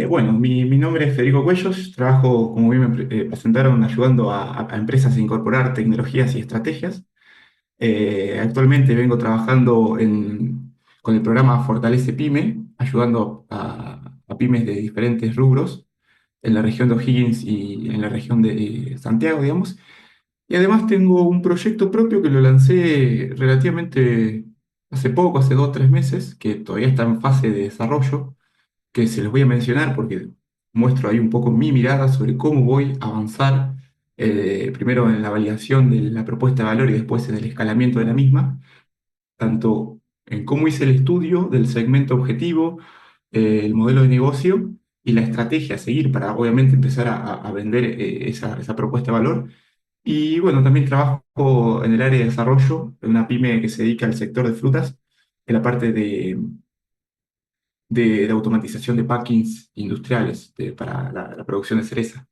Bueno, mi nombre es Federico Cuellos, trabajo, como bien me presentaron, ayudando a empresas a incorporar tecnologías y estrategias. Actualmente vengo trabajando con el programa Fortalece Pyme, ayudando a pymes de diferentes rubros en la región de O'Higgins y en la región de Santiago, digamos. Y además tengo un proyecto propio que lo lancé relativamente hace poco, hace 2 o 3 meses, que todavía está en fase de desarrollo, que se los voy a mencionar porque muestro ahí un poco mi mirada sobre cómo voy a avanzar, primero en la validación de la propuesta de valor y después en el escalamiento de la misma, tanto en cómo hice el estudio del segmento objetivo, el modelo de negocio y la estrategia a seguir para obviamente empezar a vender esa propuesta de valor. Y bueno, también trabajo en el área de desarrollo, en una pyme que se dedica al sector de frutas, en la parte de automatización de packings industriales para la producción de cereza.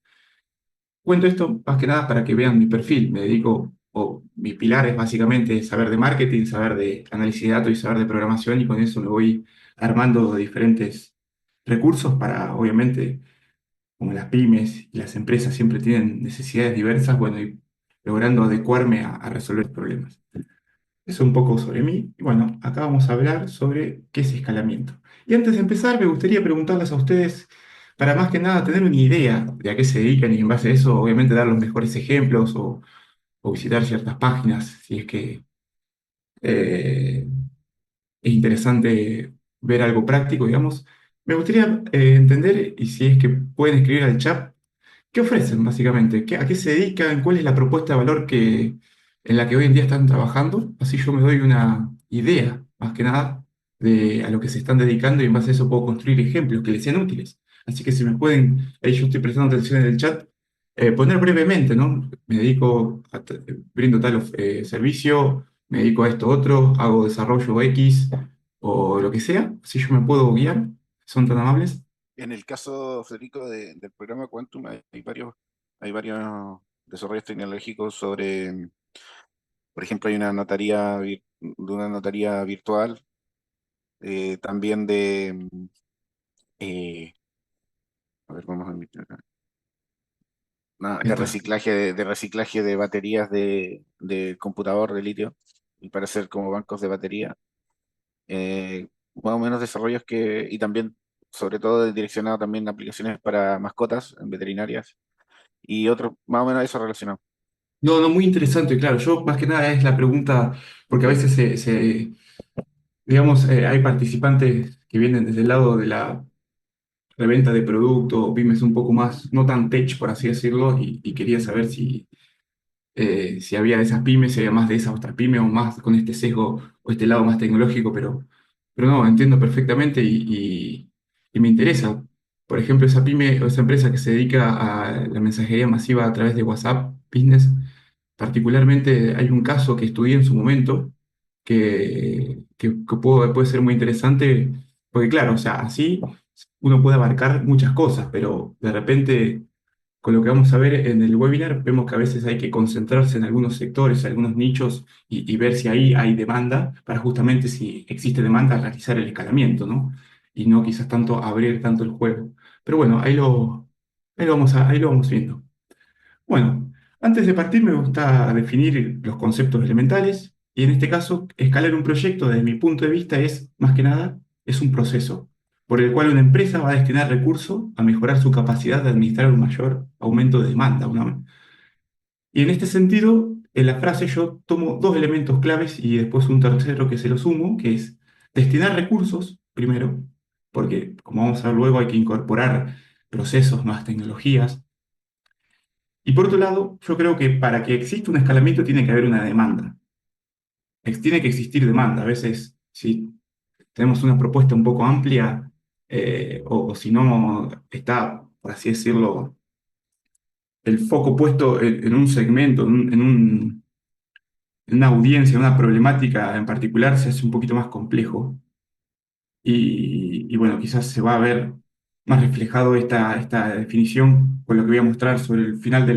Cuento esto más que nada para que vean mi perfil. Me dedico, o mi pilar es básicamente saber de marketing, saber de análisis de datos y saber de programación, y con eso me voy armando diferentes recursos para, obviamente, como las pymes y las empresas siempre tienen necesidades diversas, bueno, y logrando adecuarme a resolver problemas. Eso un poco sobre mí. Y bueno, acá vamos a hablar sobre qué es escalamiento. Y antes de empezar, me gustaría preguntarles a ustedes, para más que nada tener una idea de a qué se dedican y en base a eso, obviamente, dar los mejores ejemplos o visitar ciertas páginas, si es que eh, es interesante ver algo práctico, digamos. Me gustaría entender, y si es que pueden escribir al chat, ¿qué ofrecen básicamente? ¿A qué se dedican? ¿Cuál es la propuesta de valor en la que hoy en día están trabajando? Así yo me doy una idea, más que nada, de a lo que se están dedicando, y en base a eso puedo construir ejemplos que les sean útiles. Así que si me pueden, ahí yo estoy prestando atención en el chat, poner brevemente, ¿no? Me dedico brindo tal servicio, me dedico a esto otro, hago desarrollo X o lo que sea, así yo me puedo guiar. ¿Son tan amables? En el caso, Federico, del programa Quantum, hay varios desarrollos tecnológicos sobre, por ejemplo, hay de una notaría virtual, también eh, a ver, vamos a invitar acá. Ahí De está. reciclaje de baterías de computador de litio y para hacer como bancos de batería. Más o menos desarrollos y también, sobre todo, direccionado también a aplicaciones para mascotas en veterinarias y otros, más o menos eso relacionado. No, no, muy interesante, claro. Yo más que nada es la pregunta, porque a veces digamos, hay participantes que vienen desde el lado de la reventa de producto, pymes un poco más, no tan tech, por así decirlo, y quería saber si había de esas pymes, si había más de esas otras pymes o más con este sesgo o este lado más tecnológico, pero no, entiendo perfectamente y me interesa. Por ejemplo, esa pyme o esa empresa que se dedica a la mensajería masiva a través de WhatsApp Business, particularmente hay un caso que estudié en su momento que puede ser muy interesante, porque claro, o sea, así uno puede abarcar muchas cosas, pero de repente con lo que vamos a ver en el webinar, vemos que a veces hay que concentrarse en algunos sectores, algunos nichos y ver si ahí hay demanda para justamente, si existe demanda, realizar el escalamiento, ¿no? Y no quizás tanto abrir tanto el juego. Pero bueno, ahí lo vamos viendo. Bueno, antes de partir me gusta definir los conceptos elementales, y en este caso, escalar un proyecto desde mi punto de vista es, más que nada, es un proceso por el cual una empresa va a destinar recursos a mejorar su capacidad de administrar un mayor aumento de demanda. Y en este sentido, en la frase yo tomo dos elementos claves y después un tercero que se lo sumo, que es destinar recursos, primero, porque como vamos a ver luego hay que incorporar procesos, nuevas tecnologías. Y por otro lado, yo creo que para que exista un escalamiento tiene que haber una demanda. Tiene que existir demanda. A veces, si tenemos una propuesta un poco amplia, o si no está, por así decirlo, el foco puesto en un segmento, en una audiencia, en una problemática en particular, se hace un poquito más complejo. Y bueno, quizás se va a ver más reflejado esta definición con lo que voy a mostrar sobre el final de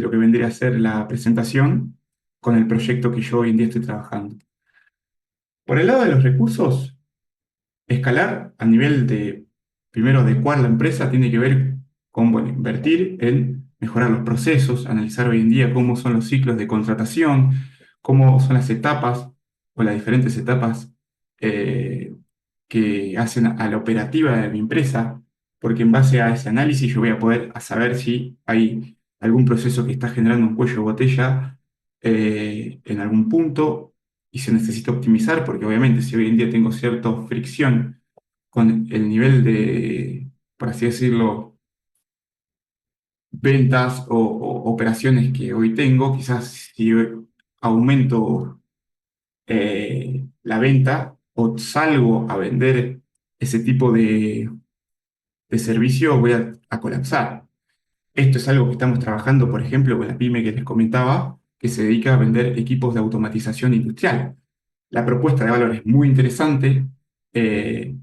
lo que vendría a ser la presentación con el proyecto que yo hoy en día estoy trabajando. Por el lado de los recursos, escalar a nivel de, primero, adecuar la empresa, tiene que ver con, bueno, invertir en mejorar los procesos, analizar hoy en día cómo son los ciclos de contratación, cómo son las etapas o las diferentes etapas eh, que hacen a la operativa de mi empresa, porque en base a ese análisis yo voy a poder a saber si hay algún proceso que está generando un cuello de botella en algún punto y se necesita optimizar, porque obviamente si hoy en día tengo cierta fricción con el nivel de, por así decirlo, ventas o operaciones que hoy tengo, quizás si aumento la venta o salgo a vender ese tipo de servicio, voy a colapsar. Esto es algo que estamos trabajando, por ejemplo, con la pyme que les comentaba, que se dedica a vender equipos de automatización industrial. La propuesta de valor es muy interesante. eh,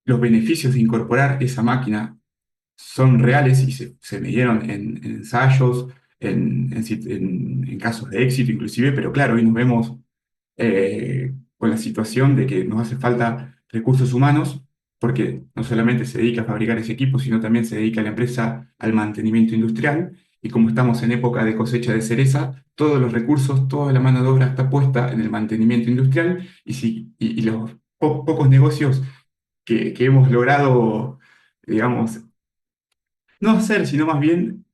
los beneficios de incorporar esa máquina son reales y se midieron en ensayos, en casos de éxito inclusive, pero claro, hoy nos vemos con la situación de que nos hace falta recursos humanos, porque no solamente se dedica a fabricar ese equipo, sino también se dedica la empresa al mantenimiento industrial, y como estamos en época de cosecha de cereza, todos los recursos, toda la mano de obra está puesta en el mantenimiento industrial, y los pocos negocios que hemos logrado, digamos, no hacer, sino más bien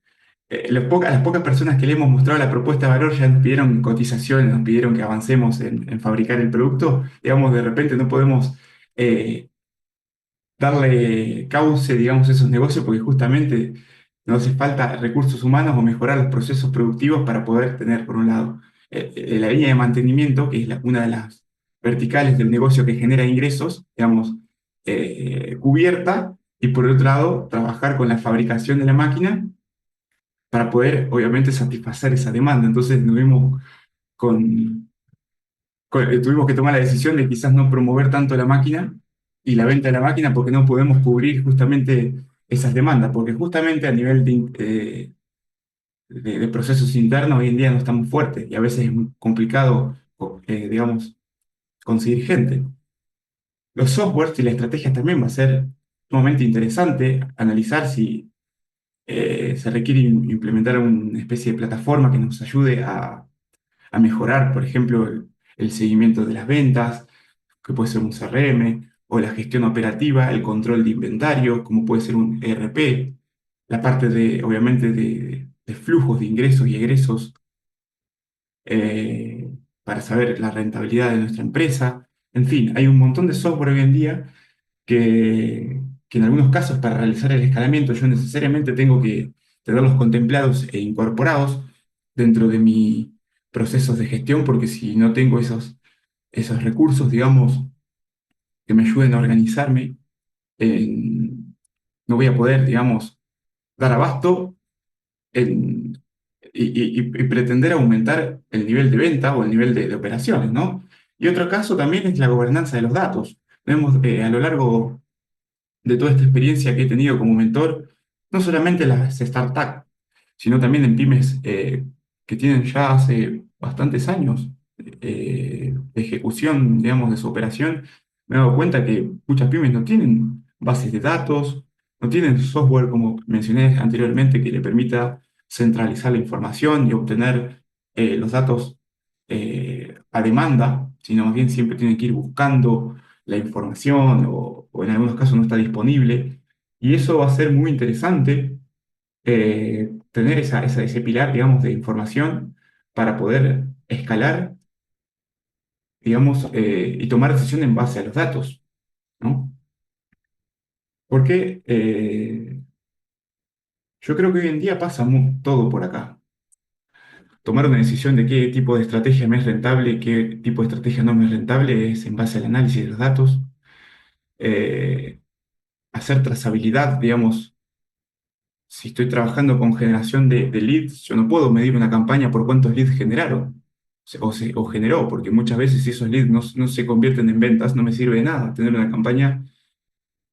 las pocas personas que le hemos mostrado la propuesta de valor ya nos pidieron cotizaciones, nos pidieron que avancemos en fabricar el producto. Digamos, de repente no podemos eh, darle cauce, digamos, a esos negocios porque justamente nos hace falta recursos humanos o mejorar los procesos productivos para poder tener, por un lado, la línea de mantenimiento, que es una de las verticales del negocio que genera ingresos, digamos, cubierta, y por otro lado, trabajar con la fabricación de la máquina para poder, obviamente, satisfacer esa demanda. Entonces nos vimos tuvimos que tomar la decisión de quizás no promover tanto la máquina y la venta de la máquina porque no podemos cubrir justamente esas demandas, porque justamente a nivel de procesos internos hoy en día no estamos fuertes y a veces es muy complicado, digamos, conseguir gente. Los softwares y la estrategia también va a ser sumamente interesante analizar si se requiere implementar una especie de plataforma que nos ayude a mejorar, por ejemplo, el seguimiento de las ventas, que puede ser un CRM, o la gestión operativa, el control de inventario, como puede ser un ERP, la parte de, obviamente, de flujos de ingresos y egresos eh, para saber la rentabilidad de nuestra empresa. En fin, hay un montón de software hoy en día que en algunos casos para realizar el escalamiento yo necesariamente tengo que tenerlos contemplados e incorporados dentro de mis procesos de gestión, porque si no tengo esos recursos, digamos, que me ayuden a organizarme, no voy a poder, digamos, dar abasto en- y pretender aumentar el nivel de venta o el nivel de operaciones, ¿no? Y otro caso también es la gobernanza de los datos. Vemos a lo largo de toda esta experiencia que he tenido como mentor, no solamente en las startups, sino también en pymes que tienen ya hace bastantes años de ejecución, digamos, de su operación, me he dado cuenta que muchas pymes no tienen bases de datos, no tienen software, como mencioné anteriormente, que le permita centralizar la información y obtener los datos a demanda, sino más bien siempre tienen que ir buscando la información o en algunos casos no está disponible. Y eso va a ser muy interesante, tener ese pilar, digamos, de información para poder escalar, digamos, y tomar decisiones en base a los datos, ¿no? Porque yo creo que hoy en día pasa todo por acá. Tomar una decisión de qué tipo de estrategia me es rentable, qué tipo de estrategia no me es rentable, es en base al análisis de los datos. Eh, hacer trazabilidad, digamos, si estoy trabajando con generación de leads, yo no puedo medir una campaña por cuántos leads generaron o generó, porque muchas veces si esos leads no se convierten en ventas, no me sirve de nada tener una campaña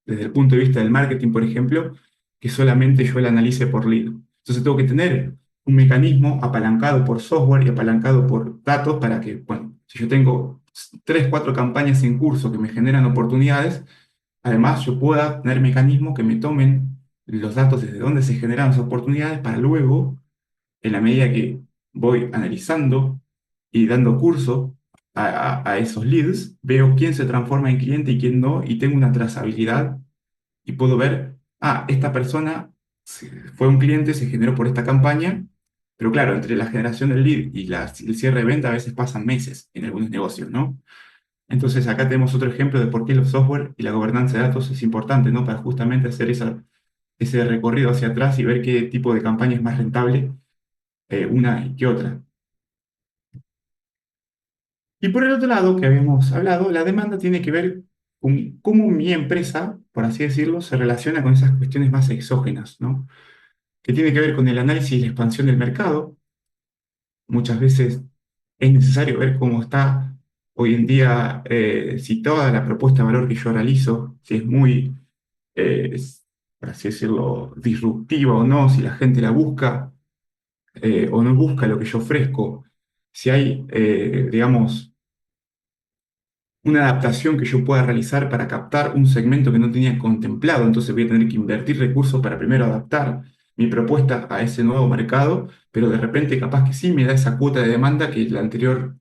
desde el punto de vista del marketing, por ejemplo, que solamente yo la analice por lead. Entonces tengo que tener un mecanismo apalancado por software y apalancado por datos para que, bueno, si yo tengo tres, cuatro campañas en curso que me generan oportunidades, además yo pueda tener mecanismos que me tomen los datos desde donde se generan esas oportunidades para luego, en la medida que voy analizando y dando curso a esos leads, veo quién se transforma en cliente y quién no, y tengo una trazabilidad y puedo ver, esta persona fue un cliente, se generó por esta campaña, pero claro, entre la generación del lead y el cierre de venta a veces pasan meses en algunos negocios, ¿no? Entonces acá tenemos otro ejemplo de por qué los software y la gobernanza de datos es importante, ¿no? Para justamente hacer ese recorrido hacia atrás y ver qué tipo de campaña es más rentable una y qué otra. Y por el otro lado, que habíamos hablado, la demanda tiene que ver con cómo mi empresa, por así decirlo, se relaciona con esas cuestiones más exógenas, ¿no? Que tiene que ver con el análisis y la expansión del mercado. Muchas veces es necesario ver cómo está hoy en día, si toda la propuesta de valor que yo realizo, si es muy, por así decirlo, disruptiva o no, si la gente la busca o no busca lo que yo ofrezco, si hay, digamos, una adaptación que yo pueda realizar para captar un segmento que no tenía contemplado. Entonces voy a tener que invertir recursos para primero adaptar mi propuesta a ese nuevo mercado, pero de repente capaz que sí me da esa cuota de demanda que el anterior,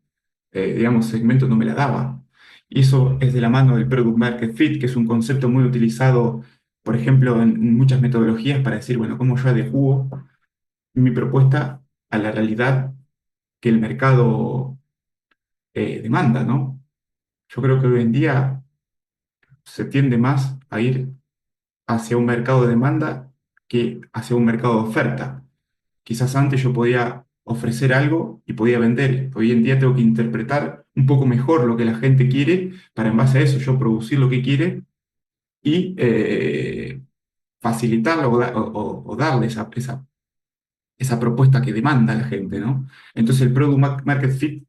digamos, segmento no me la daba. Y eso es de la mano del Product Market Fit, que es un concepto muy utilizado, por ejemplo, en muchas metodologías para decir, bueno, cómo yo adecuo mi propuesta a la realidad que el mercado demanda, ¿no? Yo creo que hoy en día se tiende más a ir hacia un mercado de demanda que hacia un mercado de oferta. Quizás antes yo podía ofrecer algo y podía vender. Hoy en día tengo que interpretar un poco mejor lo que la gente quiere para en base a eso yo producir lo que quiere y facilitarlo o darle esa propuesta que demanda la gente, ¿no? Entonces el Market Fit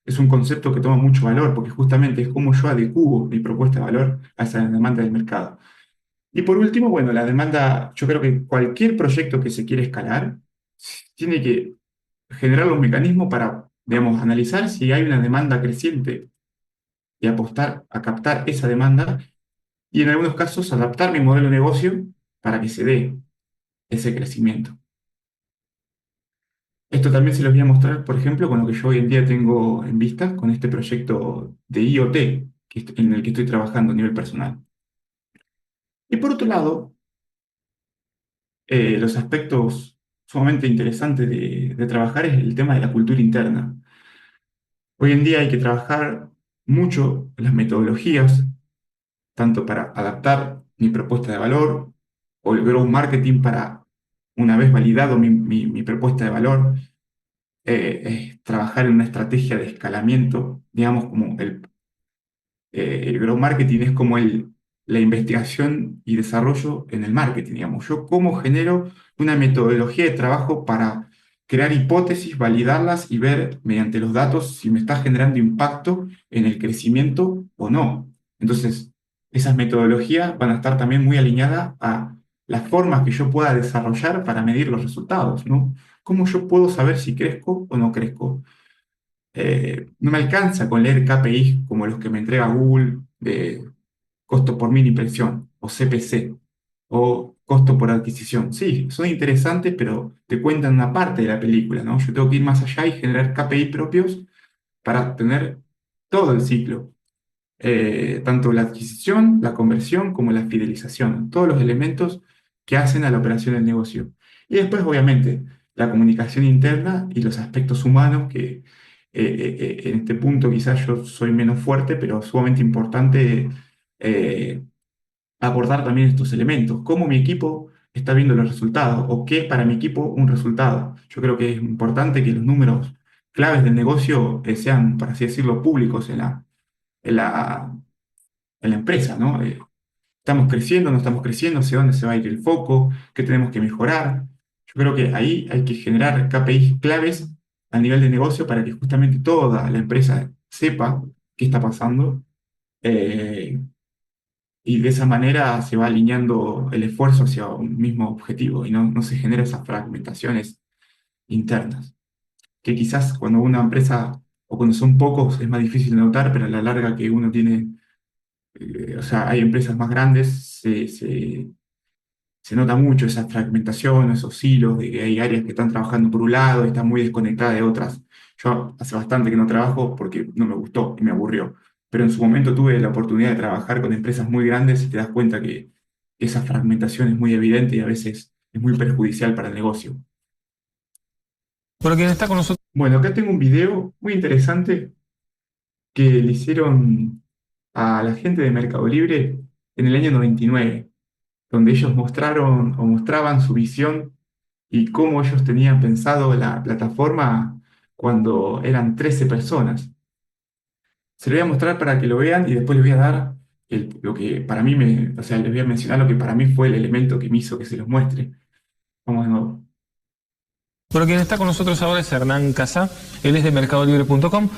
es un concepto que toma mucho valor porque justamente es como yo adecuo mi propuesta de valor a esa demanda del mercado. Y por último, bueno, la demanda, yo creo que cualquier proyecto que se quiere escalar tiene que generar los mecanismos para, digamos, analizar si hay una demanda creciente y apostar a captar esa demanda y en algunos casos adaptar mi modelo de negocio para que se dé ese crecimiento. Esto también se los voy a mostrar, por ejemplo, con lo que yo hoy en día tengo en vista, con este proyecto de IoT en el que estoy trabajando a nivel personal. Y por otro lado, los aspectos sumamente interesantes de trabajar es el tema de la cultura interna. Hoy en día hay que trabajar mucho las metodologías, tanto para adaptar mi propuesta de valor o el growth marketing para, una vez validado mi propuesta de valor, es trabajar en una estrategia de escalamiento, digamos, como el growth marketing es como la investigación y desarrollo en el marketing, digamos. Yo cómo genero una metodología de trabajo para crear hipótesis, validarlas y ver mediante los datos si me está generando impacto en el crecimiento o no. Entonces, esas metodologías van a estar también muy alineadas a las formas que yo pueda desarrollar para medir los resultados, ¿no? ¿Cómo yo puedo saber si crezco o no crezco? No me alcanza con leer KPIs como los que me entrega Google de costo por mil impresión, o CPC, o costo por adquisición. Sí, son interesantes, pero te cuentan una parte de la película, ¿no? Yo tengo que ir más allá y generar KPI propios para tener todo el ciclo, tanto la adquisición, la conversión como la fidelización, todos los elementos que hacen a la operación del negocio. Y después, obviamente, la comunicación interna y los aspectos humanos que en este punto quizás yo soy menos fuerte, pero sumamente importante eh, abordar también estos elementos, cómo mi equipo está viendo los resultados o qué es para mi equipo un resultado. Yo creo que es importante que los números claves del negocio sean, por así decirlo, públicos en la, en la empresa, ¿no? ¿Estamos creciendo, no estamos creciendo? ¿Hacia dónde se va a ir el foco? ¿Qué tenemos que mejorar? Yo creo que ahí hay que generar KPIs claves a nivel de negocio para que justamente toda la empresa sepa qué está pasando eh, y de esa manera se va alineando el esfuerzo hacia un mismo objetivo y no se genera esas fragmentaciones internas, que quizás cuando una empresa o cuando son pocos es más difícil de notar, pero a la larga que uno tiene, o sea, hay empresas más grandes, se nota mucho esa fragmentación, esos hilos, de que hay áreas que están trabajando por un lado y están muy desconectadas de otras. Yo hace bastante que no trabajo porque no me gustó y me aburrió, pero en su momento tuve la oportunidad de trabajar con empresas muy grandes y te das cuenta que esa fragmentación es muy evidente y a veces es muy perjudicial para el negocio. Pero quien está con nosotros Bueno, acá tengo un video muy interesante que le hicieron a la gente de Mercado Libre en el año 99, donde ellos mostraron o mostraban su visión y cómo ellos tenían pensado la plataforma cuando eran 13 personas. Se lo voy a mostrar para que lo vean y después les voy a dar lo que para mí o sea, les voy a mencionar lo que para mí fue el elemento que me hizo que se los muestre. Vamos de nuevo. Pero quien está con nosotros ahora es Hernán Casá, él es de mercadolibre.com,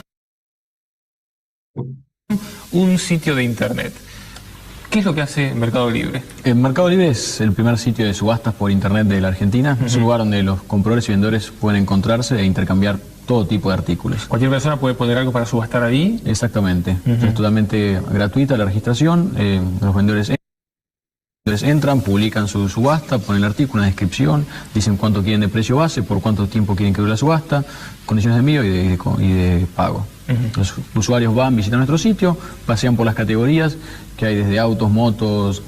un sitio de internet. ¿Qué es lo que hace Mercado Libre? El Mercado Libre es el primer sitio de subastas por internet de la Argentina. Es un lugar donde los compradores y vendedores pueden encontrarse e intercambiar todo tipo de artículos. Cualquier persona puede poner algo para subastar ahí. Exactamente. Es totalmente gratuita la registración. Los vendedores entran, publican su subasta, ponen el artículo, una descripción, dicen cuánto quieren de precio base, por cuánto tiempo quieren que dure la subasta, condiciones de envío y de pago. Los usuarios van, visitan nuestro sitio, pasean por las categorías que hay desde autos, motos,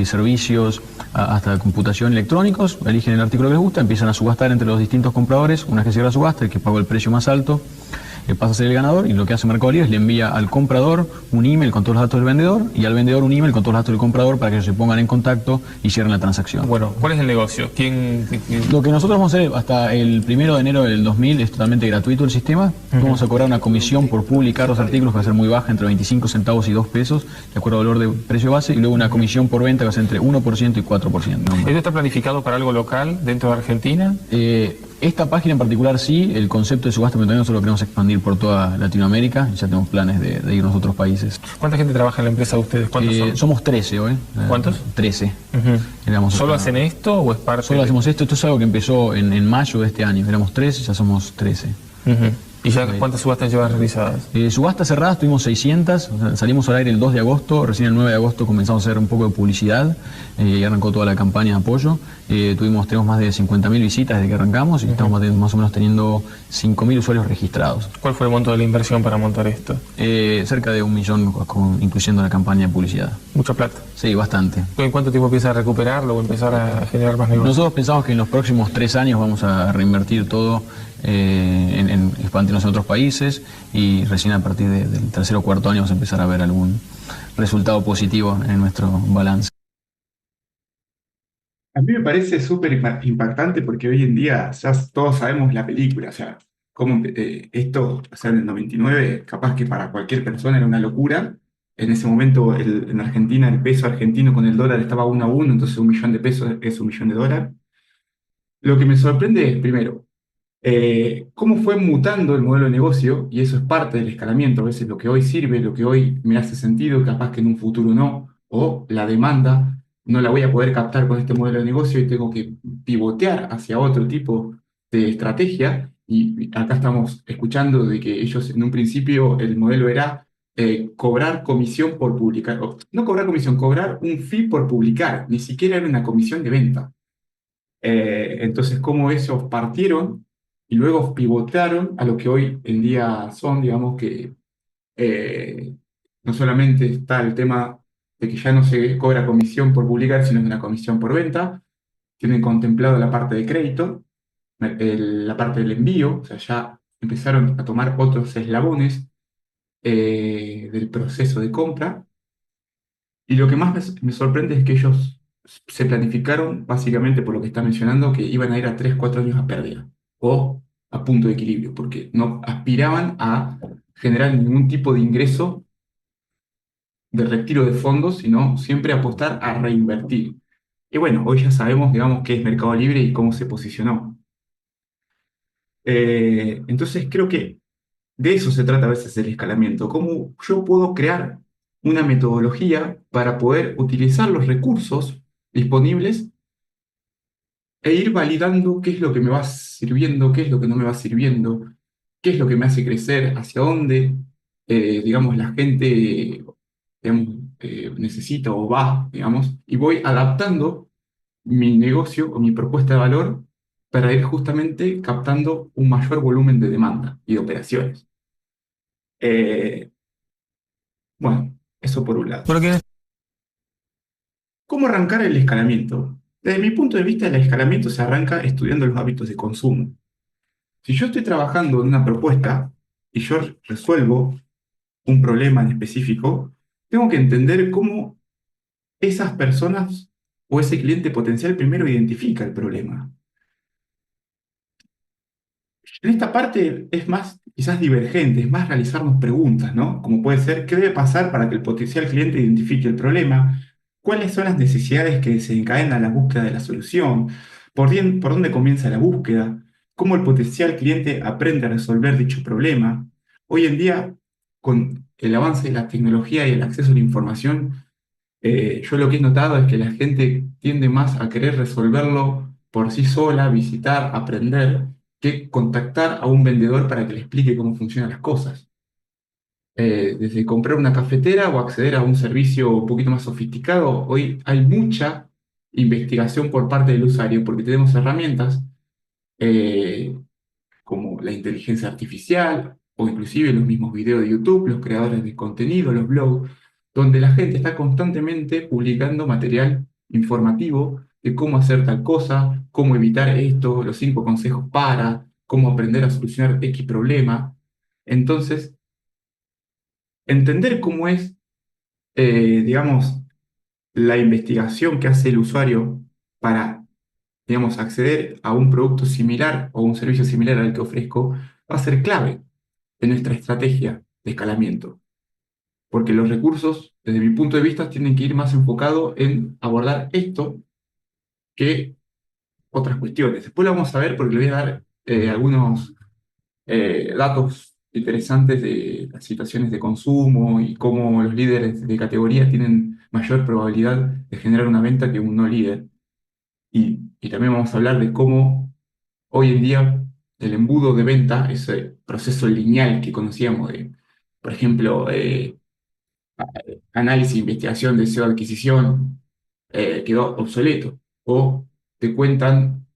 servicios, hasta computación electrónicos, eligen el artículo que les gusta, empiezan a subastar entre los distintos compradores. Una vez que cierra la subasta, el que pagó el precio más alto pasa a ser el ganador, y lo que hace Mercado Libre es le envía al comprador un email con todos los datos del vendedor y al vendedor un email con todos los datos del comprador para que ellos se pongan en contacto y cierren la transacción. Bueno, ¿cuál es el negocio? Lo que nosotros vamos a hacer hasta el 1 de enero del 2000 es totalmente gratuito el sistema. Vamos a cobrar una comisión por publicar los artículos que va a ser muy baja, entre 25 centavos y 2 pesos, de acuerdo al valor de precio base, y luego una comisión por venta que va a ser entre 1% y 4%. ¿Esto está planificado para algo local dentro de Argentina? Esta página en particular sí, el concepto de subasta, pero también nosotros lo queremos expandir por toda Latinoamérica y ya tenemos planes de irnos a otros países. ¿Cuánta gente trabaja en la empresa de ustedes? ¿Cuántos son? Somos 13 hoy. ¿Cuántos? 13. ¿Solo hacen esto o es parte Solo hacemos esto. Esto es algo que empezó en mayo de este año. Éramos 13, ya somos 13. ¿Y ya cuántas subastas llevas realizadas? Subastas cerradas tuvimos 600, o sea, salimos al aire el 2 de agosto, recién el 9 de agosto comenzamos a hacer un poco de publicidad y arrancó toda la campaña de apoyo. Tenemos más de 50.000 visitas desde que arrancamos y estamos más o menos teniendo 5.000 usuarios registrados. ¿Cuál fue el monto de la inversión para montar esto? Cerca de 1 millón, incluyendo la campaña de publicidad. ¿Mucha plata? Sí, bastante. ¿En cuánto tiempo empieza a recuperarlo o empezar a generar más negocios? Nosotros pensamos que en los próximos 3 años vamos a reinvertir todo en expandirnos en otros países, y recién a partir del tercer o cuarto año vamos a empezar a ver algún resultado positivo en nuestro balance. A mí me parece súper impactante porque hoy en día ya todos sabemos la película, o sea, esto, o sea, en el 99, capaz que para cualquier persona era una locura. En ese momento en Argentina el peso argentino con el dólar estaba 1 a 1, entonces 1 millón de pesos es 1 millón de dólares. Lo que me sorprende es, primero, cómo fue mutando el modelo de negocio, y eso es parte del escalamiento. A veces lo que hoy sirve, lo que hoy me hace sentido, capaz que en un futuro no, o la demanda no la voy a poder captar con este modelo de negocio y tengo que pivotear hacia otro tipo de estrategia. Y acá estamos escuchando de que ellos en un principio el modelo era cobrar comisión por publicar, no cobrar comisión, cobrar un fee por publicar, ni siquiera era una comisión de venta. Entonces, cómo esos partieron y luego pivotaron a lo que hoy en día son, digamos que no solamente está el tema de que ya no se cobra comisión por publicar, sino es una comisión por venta. Tienen contemplado la parte de crédito, la parte del envío, o sea, ya empezaron a tomar otros eslabones del proceso de compra. Y lo que más me sorprende es que ellos se planificaron, básicamente por lo que está mencionando, que iban a ir a 3 4 años a pérdida o a punto de equilibrio, porque no aspiraban a generar ningún tipo de ingreso de retiro de fondos, sino siempre apostar a reinvertir. Y bueno, hoy ya sabemos, digamos, qué es Mercado Libre y cómo se posicionó. Entonces creo que de eso se trata a veces el escalamiento, cómo yo puedo crear una metodología para poder utilizar los recursos disponibles e ir validando qué es lo que me va sirviendo, qué es lo que no me va sirviendo, qué es lo que me hace crecer, hacia dónde, digamos, la gente, digamos, necesita o va, digamos, y voy adaptando mi negocio o mi propuesta de valor para ir justamente captando un mayor volumen de demanda y de operaciones. Eh, bueno, eso por un lado. Porque ¿Cómo arrancar el escalamiento? Desde mi punto de vista, el escalamiento se arranca estudiando los hábitos de consumo. Si yo estoy trabajando en una propuesta y yo resuelvo un problema en específico, tengo que entender cómo esas personas o ese cliente potencial primero identifica el problema. En esta parte es más, quizás divergente, es más realizarnos preguntas, ¿no? Como puede ser, ¿qué debe pasar para que el potencial cliente identifique el problema? ¿Cuáles son las necesidades que desencadenan la búsqueda de la solución? ¿Por dónde comienza la búsqueda? ¿Cómo el potencial cliente aprende a resolver dicho problema? Hoy en día, con el avance de la tecnología y el acceso a la información, yo lo que he notado es que la gente tiende más a querer resolverlo por sí sola, visitar, aprender, que contactar a un vendedor para que le explique cómo funcionan las cosas. Desde comprar una cafetera o acceder a un servicio un poquito más sofisticado, hoy hay mucha investigación por parte del usuario porque tenemos herramientas eh, como la inteligencia artificial o inclusive los mismos videos de YouTube, los creadores de contenido, los blogs, donde la gente está constantemente publicando material informativo de cómo hacer tal cosa, cómo evitar esto, los 5 consejos para, cómo aprender a solucionar X problema. Entonces, entender cómo es, digamos, la investigación que hace el usuario para, digamos, acceder a un producto similar o un servicio similar al que ofrezco, va a ser clave en nuestra estrategia de escalamiento, porque los recursos, desde mi punto de vista, tienen que ir más enfocados en abordar esto que otras cuestiones. Después lo vamos a ver porque le voy a dar algunos datos interesantes de las situaciones de consumo y cómo los líderes de categoría tienen mayor probabilidad de generar una venta que un no líder. Y también vamos a hablar de cómo hoy en día el embudo de venta, ese proceso lineal que conocíamos de, por ejemplo, análisis, investigación, deseo de adquisición, quedó obsoleto. O te cuentan,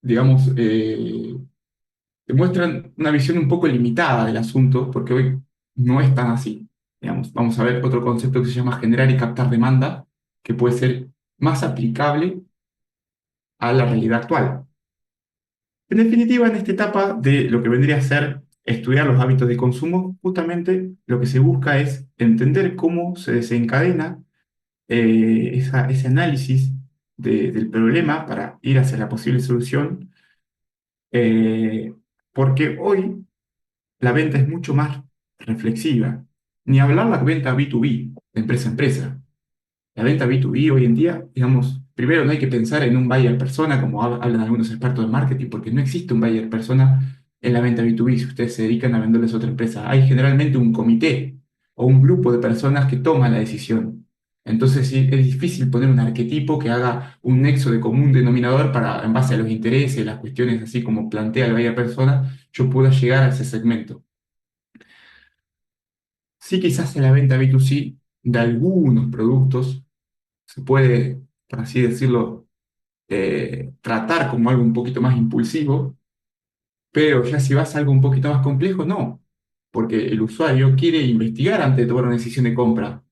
digamos, te muestran una visión un poco limitada del asunto, porque hoy no es tan así. Digamos, vamos a ver otro concepto que se llama generar y captar demanda, que puede ser más aplicable a la realidad actual. En definitiva, en esta etapa de lo que vendría a ser estudiar los hábitos de consumo, justamente lo que se busca es entender cómo se desencadena ese análisis del problema para ir hacia la posible solución, eh, porque hoy la venta es mucho más reflexiva. Ni hablar la venta B2B, de empresa a empresa. La venta B2B hoy en día, digamos, primero no hay que pensar en un buyer persona, como hablan algunos expertos de marketing, porque no existe un buyer persona en la venta B2B si ustedes se dedican a venderles a otra empresa. Hay generalmente un comité o un grupo de personas que toman la decisión. Entonces sí, es difícil poner un arquetipo que haga un nexo de común denominador para, en base a los intereses, las cuestiones así como plantea el buyer persona, yo pueda llegar a ese segmento. Sí, quizás en la venta B2C de algunos productos se puede, por así decirlo, tratar como algo un poquito más impulsivo, pero ya si vas a algo un poquito más complejo, no, porque el usuario quiere investigar antes de tomar una decisión de compra.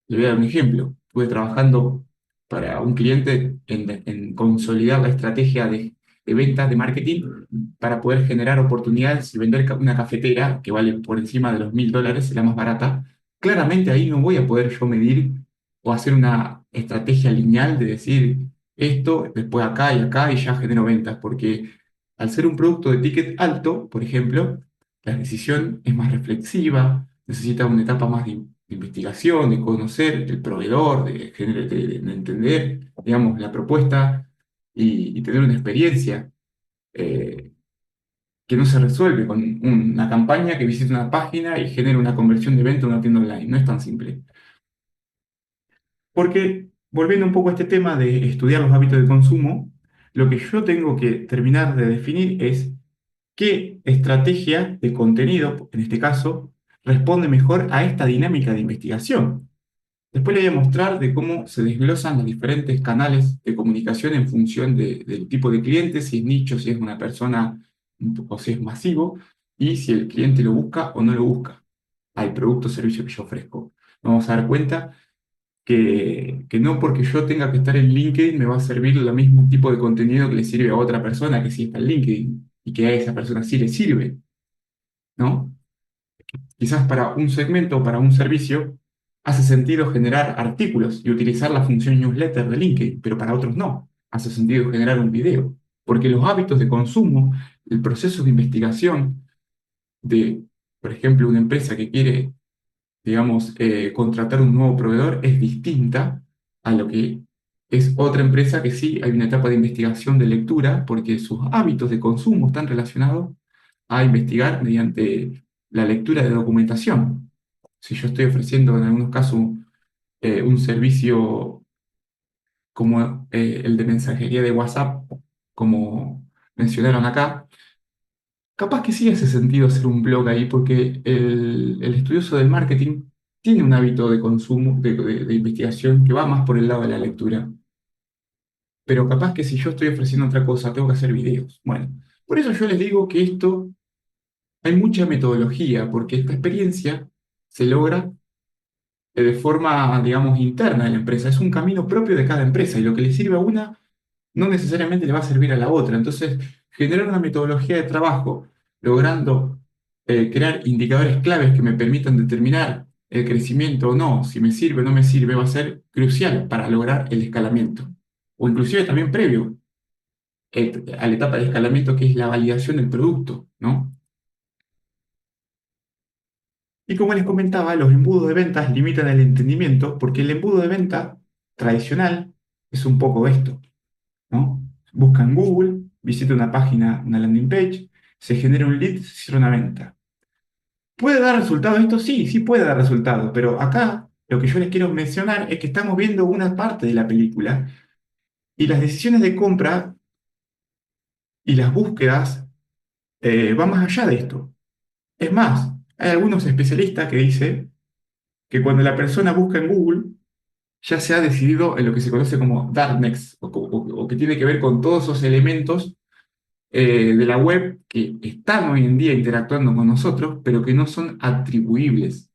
Le voy a dar un ejemplo. Estuve trabajando para un cliente en consolidar la estrategia de ventas de marketing para poder generar oportunidades y vender una cafetera que vale por encima de los $1.000, la más barata. Claramente ahí no voy a poder yo medir o hacer una estrategia lineal de decir esto, después acá y ya genero ventas, porque al ser un producto de ticket alto, por ejemplo, la decisión es más reflexiva, necesita una etapa más de investigación, de conocer el proveedor, de entender, digamos, la propuesta y tener una experiencia eh, que no se resuelve con una campaña que visite una página y genere una conversión de venta en una tienda online. No es tan simple. Porque, volviendo un poco a este tema de estudiar los hábitos de consumo, lo que yo tengo que terminar de definir es qué estrategia de contenido, en este caso, responde mejor a esta dinámica de investigación. Después le voy a mostrar de cómo se desglosan los diferentes canales de comunicación en función del tipo de cliente, si es nicho, si es una persona o si es masivo, y si el cliente lo busca o no lo busca al producto o servicio que yo ofrezco. Vamos a dar cuenta que no porque yo tenga que estar en LinkedIn me va a servir el mismo tipo de contenido que le sirve a otra persona que sí está en LinkedIn y que a esa persona sí le sirve, ¿no? Quizás para un segmento o para un servicio hace sentido generar artículos y utilizar la función newsletter de LinkedIn, pero para otros no. Hace sentido generar un video, porque los hábitos de consumo, el proceso de investigación de, por ejemplo, una empresa que quiere, digamos, contratar un nuevo proveedor es distinta a lo que es otra empresa que sí hay una etapa de investigación de lectura, porque sus hábitos de consumo están relacionados a investigar mediante la lectura de documentación. Si yo estoy ofreciendo en algunos casos un servicio como el de mensajería de WhatsApp, como mencionaron acá, capaz que sí hace sentido hacer un blog ahí porque el estudioso del marketing tiene un hábito de consumo, de investigación que va más por el lado de la lectura. Pero capaz que si yo estoy ofreciendo otra cosa, tengo que hacer videos. Bueno, por eso yo les digo que esto hay mucha metodología, porque esta experiencia se logra de forma, digamos, interna de la empresa. Es un camino propio de cada empresa y lo que le sirve a una no necesariamente le va a servir a la otra. Entonces, generar una metodología de trabajo, logrando crear indicadores claves que me permitan determinar el crecimiento o no, si me sirve o no me sirve, va a ser crucial para lograr el escalamiento. O inclusive también previo a la etapa de escalamiento que es la validación del producto, ¿no? Y como les comentaba, los embudos de ventas limitan el entendimiento porque el embudo de venta tradicional es un poco esto, ¿no? Busca en Google, visita una página, una landing page, se genera un lead, se cierra una venta. ¿Puede dar resultado esto? Sí, sí puede dar resultado, pero acá lo que yo les quiero mencionar es que estamos viendo una parte de la película y las decisiones de compra y las búsquedas van más allá de esto. Es más, hay algunos especialistas que dicen que cuando la persona busca en Google, ya se ha decidido en lo que se conoce como darkness, o que tiene que ver con todos esos elementos de la web que están hoy en día interactuando con nosotros, pero que no son atribuibles,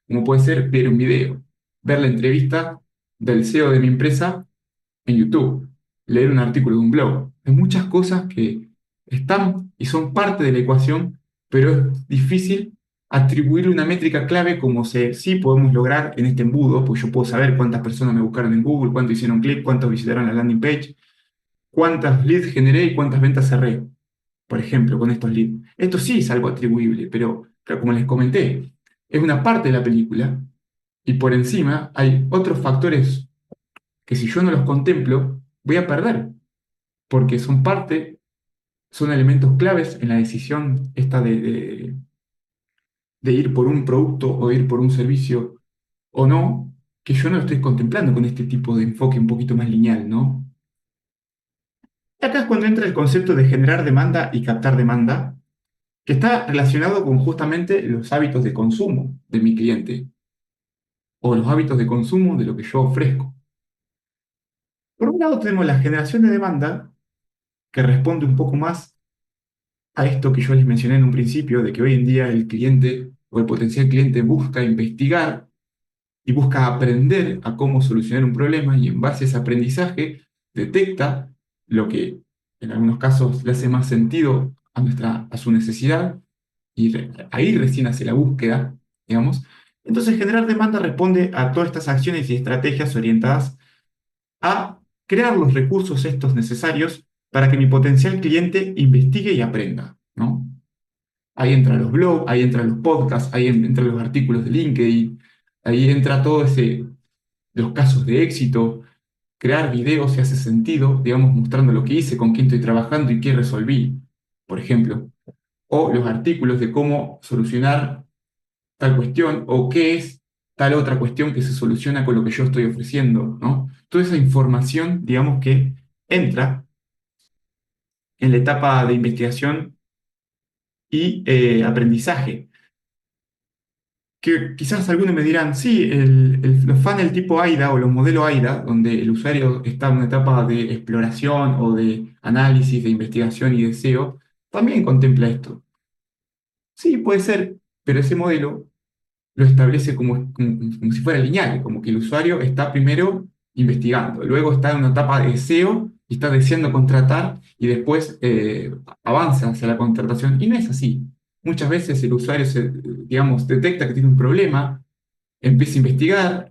como puede ser ver un video, ver la entrevista del CEO de mi empresa en YouTube, leer un artículo de un blog. Hay muchas cosas que están y son parte de la ecuación, pero es difícil atribuirle una métrica clave como sí podemos lograr en este embudo, pues yo puedo saber cuántas personas me buscaron en Google, cuánto hicieron clic, cuántos visitaron la landing page, cuántas leads generé y cuántas ventas cerré, por ejemplo, con estos leads. Esto sí es algo atribuible, pero como les comenté, es una parte de la película y por encima hay otros factores que si yo no los contemplo, voy a perder, porque son parte, son elementos claves en la decisión esta de ir por un producto o ir por un servicio o no, que yo no estoy contemplando con este tipo de enfoque un poquito más lineal, ¿no? Acá es cuando entra el concepto de generar demanda y captar demanda, que está relacionado con justamente los hábitos de consumo de mi cliente o los hábitos de consumo de lo que yo ofrezco. Por un lado tenemos la generación de demanda, que responde un poco más a esto que yo les mencioné en un principio, de que hoy en día el cliente o el potencial cliente busca investigar y busca aprender a cómo solucionar un problema y en base a ese aprendizaje detecta lo que en algunos casos le hace más sentido a su necesidad y ahí recién hace la búsqueda, digamos. Entonces generar demanda responde a todas estas acciones y estrategias orientadas a crear los recursos estos necesarios para que mi potencial cliente investigue y aprenda, ¿no? Ahí entran los blogs, ahí entran los podcasts, ahí entran los artículos de LinkedIn, ahí entra todo los casos de éxito, crear videos si hace sentido, digamos, mostrando lo que hice, con quién estoy trabajando y qué resolví, por ejemplo. O los artículos de cómo solucionar tal cuestión o qué es tal otra cuestión que se soluciona con lo que yo estoy ofreciendo, ¿no? Toda esa información, digamos, que entra en la etapa de investigación y aprendizaje. Que quizás algunos me dirán, sí, los funnel tipo AIDA o los modelos AIDA, donde el usuario está en una etapa de exploración o de análisis, de investigación y deseo, también contempla esto. Sí, puede ser, pero ese modelo lo establece como si fuera lineal, como que el usuario está primero investigando, luego está en una etapa de deseo y está deseando contratar y después avanza hacia la contratación. Y no es así. Muchas veces el usuario digamos, detecta que tiene un problema, empieza a investigar,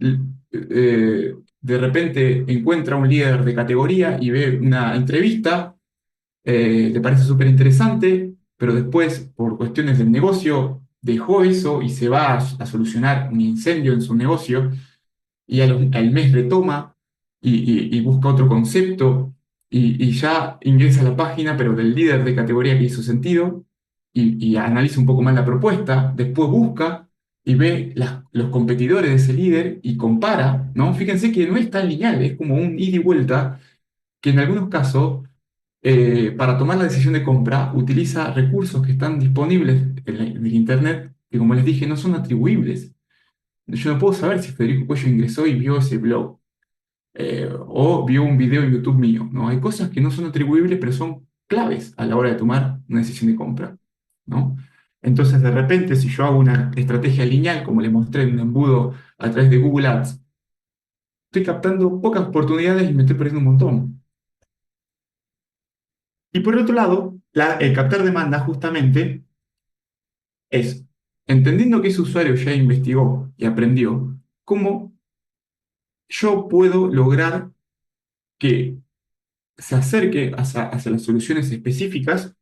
de repente encuentra un líder de categoría y ve una entrevista, le parece súper interesante, pero después, por cuestiones del negocio, dejó eso y se va a solucionar un incendio en su negocio y al mes retoma y busca otro concepto y ya ingresa a la página, pero del líder de categoría que hizo sentido y analiza un poco más la propuesta, después busca y ve los competidores de ese líder y compara, ¿no? Fíjense que no es tan lineal, es como un ida y vuelta que en algunos casos para tomar la decisión de compra, utiliza recursos que están disponibles en el Internet, que como les dije, no son atribuibles. Yo no puedo saber si Federico Cuello ingresó y vio ese blog, o vio un video en YouTube mío, ¿no? Hay cosas que no son atribuibles, pero son claves a la hora de tomar una decisión de compra, ¿no? Entonces, de repente, si yo hago una estrategia lineal, como les mostré en un embudo a través de Google Ads, estoy captando pocas oportunidades y me estoy perdiendo un montón. Y por otro lado, el captar demanda justamente es, entendiendo que ese usuario ya investigó y aprendió, cómo yo puedo lograr que se acerque hacia las soluciones específicas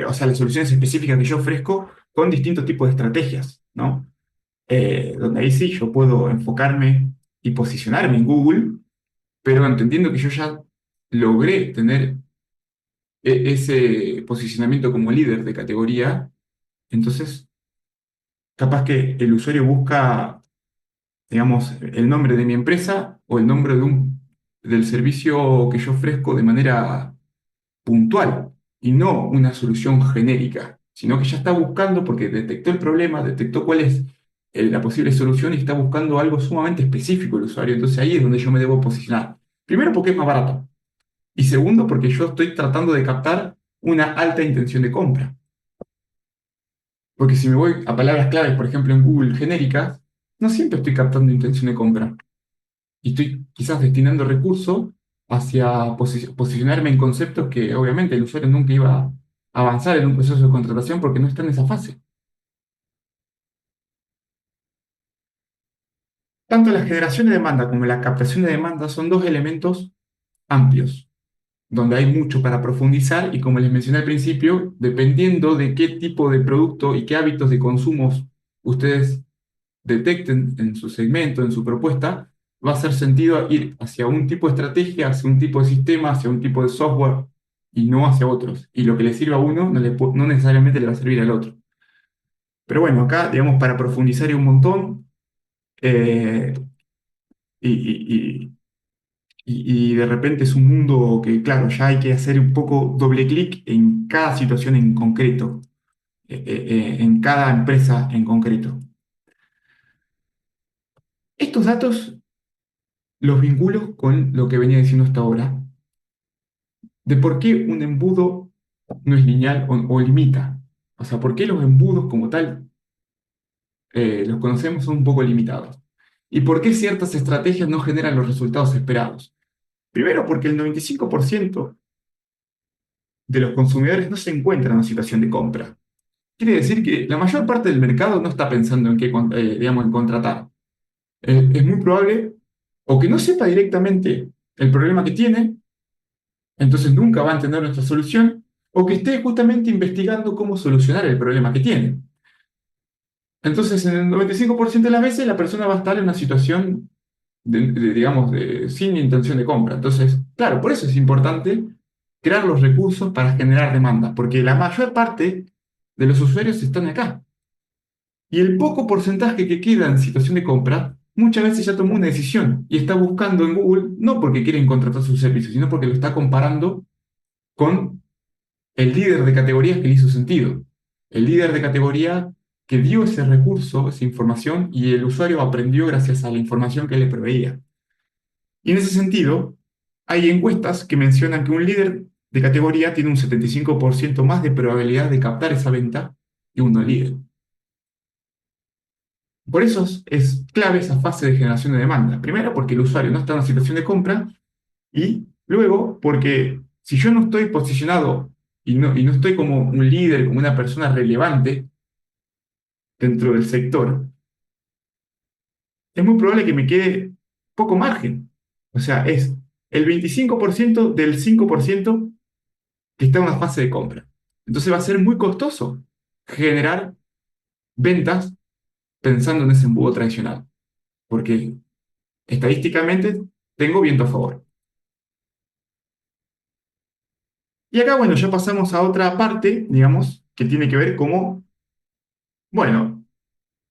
o sea, las soluciones específicas que yo ofrezco con distintos tipos de estrategias, ¿no? Donde ahí sí yo puedo enfocarme y posicionarme en Google, pero entendiendo que yo ya logré tener ese posicionamiento como líder de categoría, entonces capaz que el usuario busca, digamos, el nombre de mi empresa o el nombre del servicio que yo ofrezco de manera puntual y no una solución genérica, sino que ya está buscando porque detectó el problema, detectó cuál es la posible solución y está buscando algo sumamente específico el usuario. Entonces ahí es donde yo me debo posicionar. Primero porque es más barato y segundo porque yo estoy tratando de captar una alta intención de compra. Porque si me voy a palabras claves, por ejemplo, en Google genéricas, no siempre estoy captando intención de compra. Y estoy quizás destinando recursos hacia posicionarme en conceptos que obviamente el usuario nunca iba a avanzar en un proceso de contratación porque no está en esa fase. Tanto la generación de demanda como la captación de demanda son dos elementos amplios, donde hay mucho para profundizar y como les mencioné al principio, dependiendo de qué tipo de producto y qué hábitos de consumo ustedes detecten en su segmento, en su propuesta, va a hacer sentido ir hacia un tipo de estrategia, hacia un tipo de sistema, hacia un tipo de software y no hacia otros. Y lo que le sirve a uno no necesariamente le va a servir al otro. Pero bueno, acá, digamos, para profundizar un montón eh, y, y- y- y de repente es un mundo que, claro, ya hay que hacer un poco doble clic en cada situación en concreto, en cada empresa en concreto. Estos datos los vinculo con lo que venía diciendo hasta ahora, de por qué un embudo no es lineal o limita. O sea, por qué los embudos como tal, los conocemos, son un poco limitados. Y por qué ciertas estrategias no generan los resultados esperados. Primero, porque el 95% de los consumidores no se encuentran en una situación de compra. Quiere decir que la mayor parte del mercado no está pensando en digamos, en contratar. Es muy probable o que no sepa directamente el problema que tiene, entonces nunca va a entender nuestra solución, o que esté justamente investigando cómo solucionar el problema que tiene. Entonces, en el 95% de las veces la persona va a estar en una situación, digamos, sin intención de compra. Entonces, claro, por eso es importante crear los recursos para generar demanda, porque la mayor parte de los usuarios están acá. Y el poco porcentaje que queda en situación de compra, muchas veces ya tomó una decisión y está buscando en Google, no porque quieren contratar sus servicios, sino porque lo está comparando con el líder de categoría que le hizo sentido. El líder de categoría que dio ese recurso, esa información, y el usuario aprendió gracias a la información que le proveía. Y en ese sentido, hay encuestas que mencionan que un líder de categoría tiene un 75% más de probabilidad de captar esa venta que un no líder. Por eso es clave esa fase de generación de demanda. Primero, porque el usuario no está en una situación de compra, y luego, porque si yo no estoy posicionado y no estoy como un líder, como una persona relevante dentro del sector, es muy probable que me quede poco margen. O sea, es el 25% del 5% que está en una fase de compra. Entonces va a ser muy costoso generar ventas pensando en ese embudo tradicional, porque estadísticamente tengo viento a favor. Y acá, bueno, ya pasamos a otra parte, digamos, que tiene que ver como, bueno,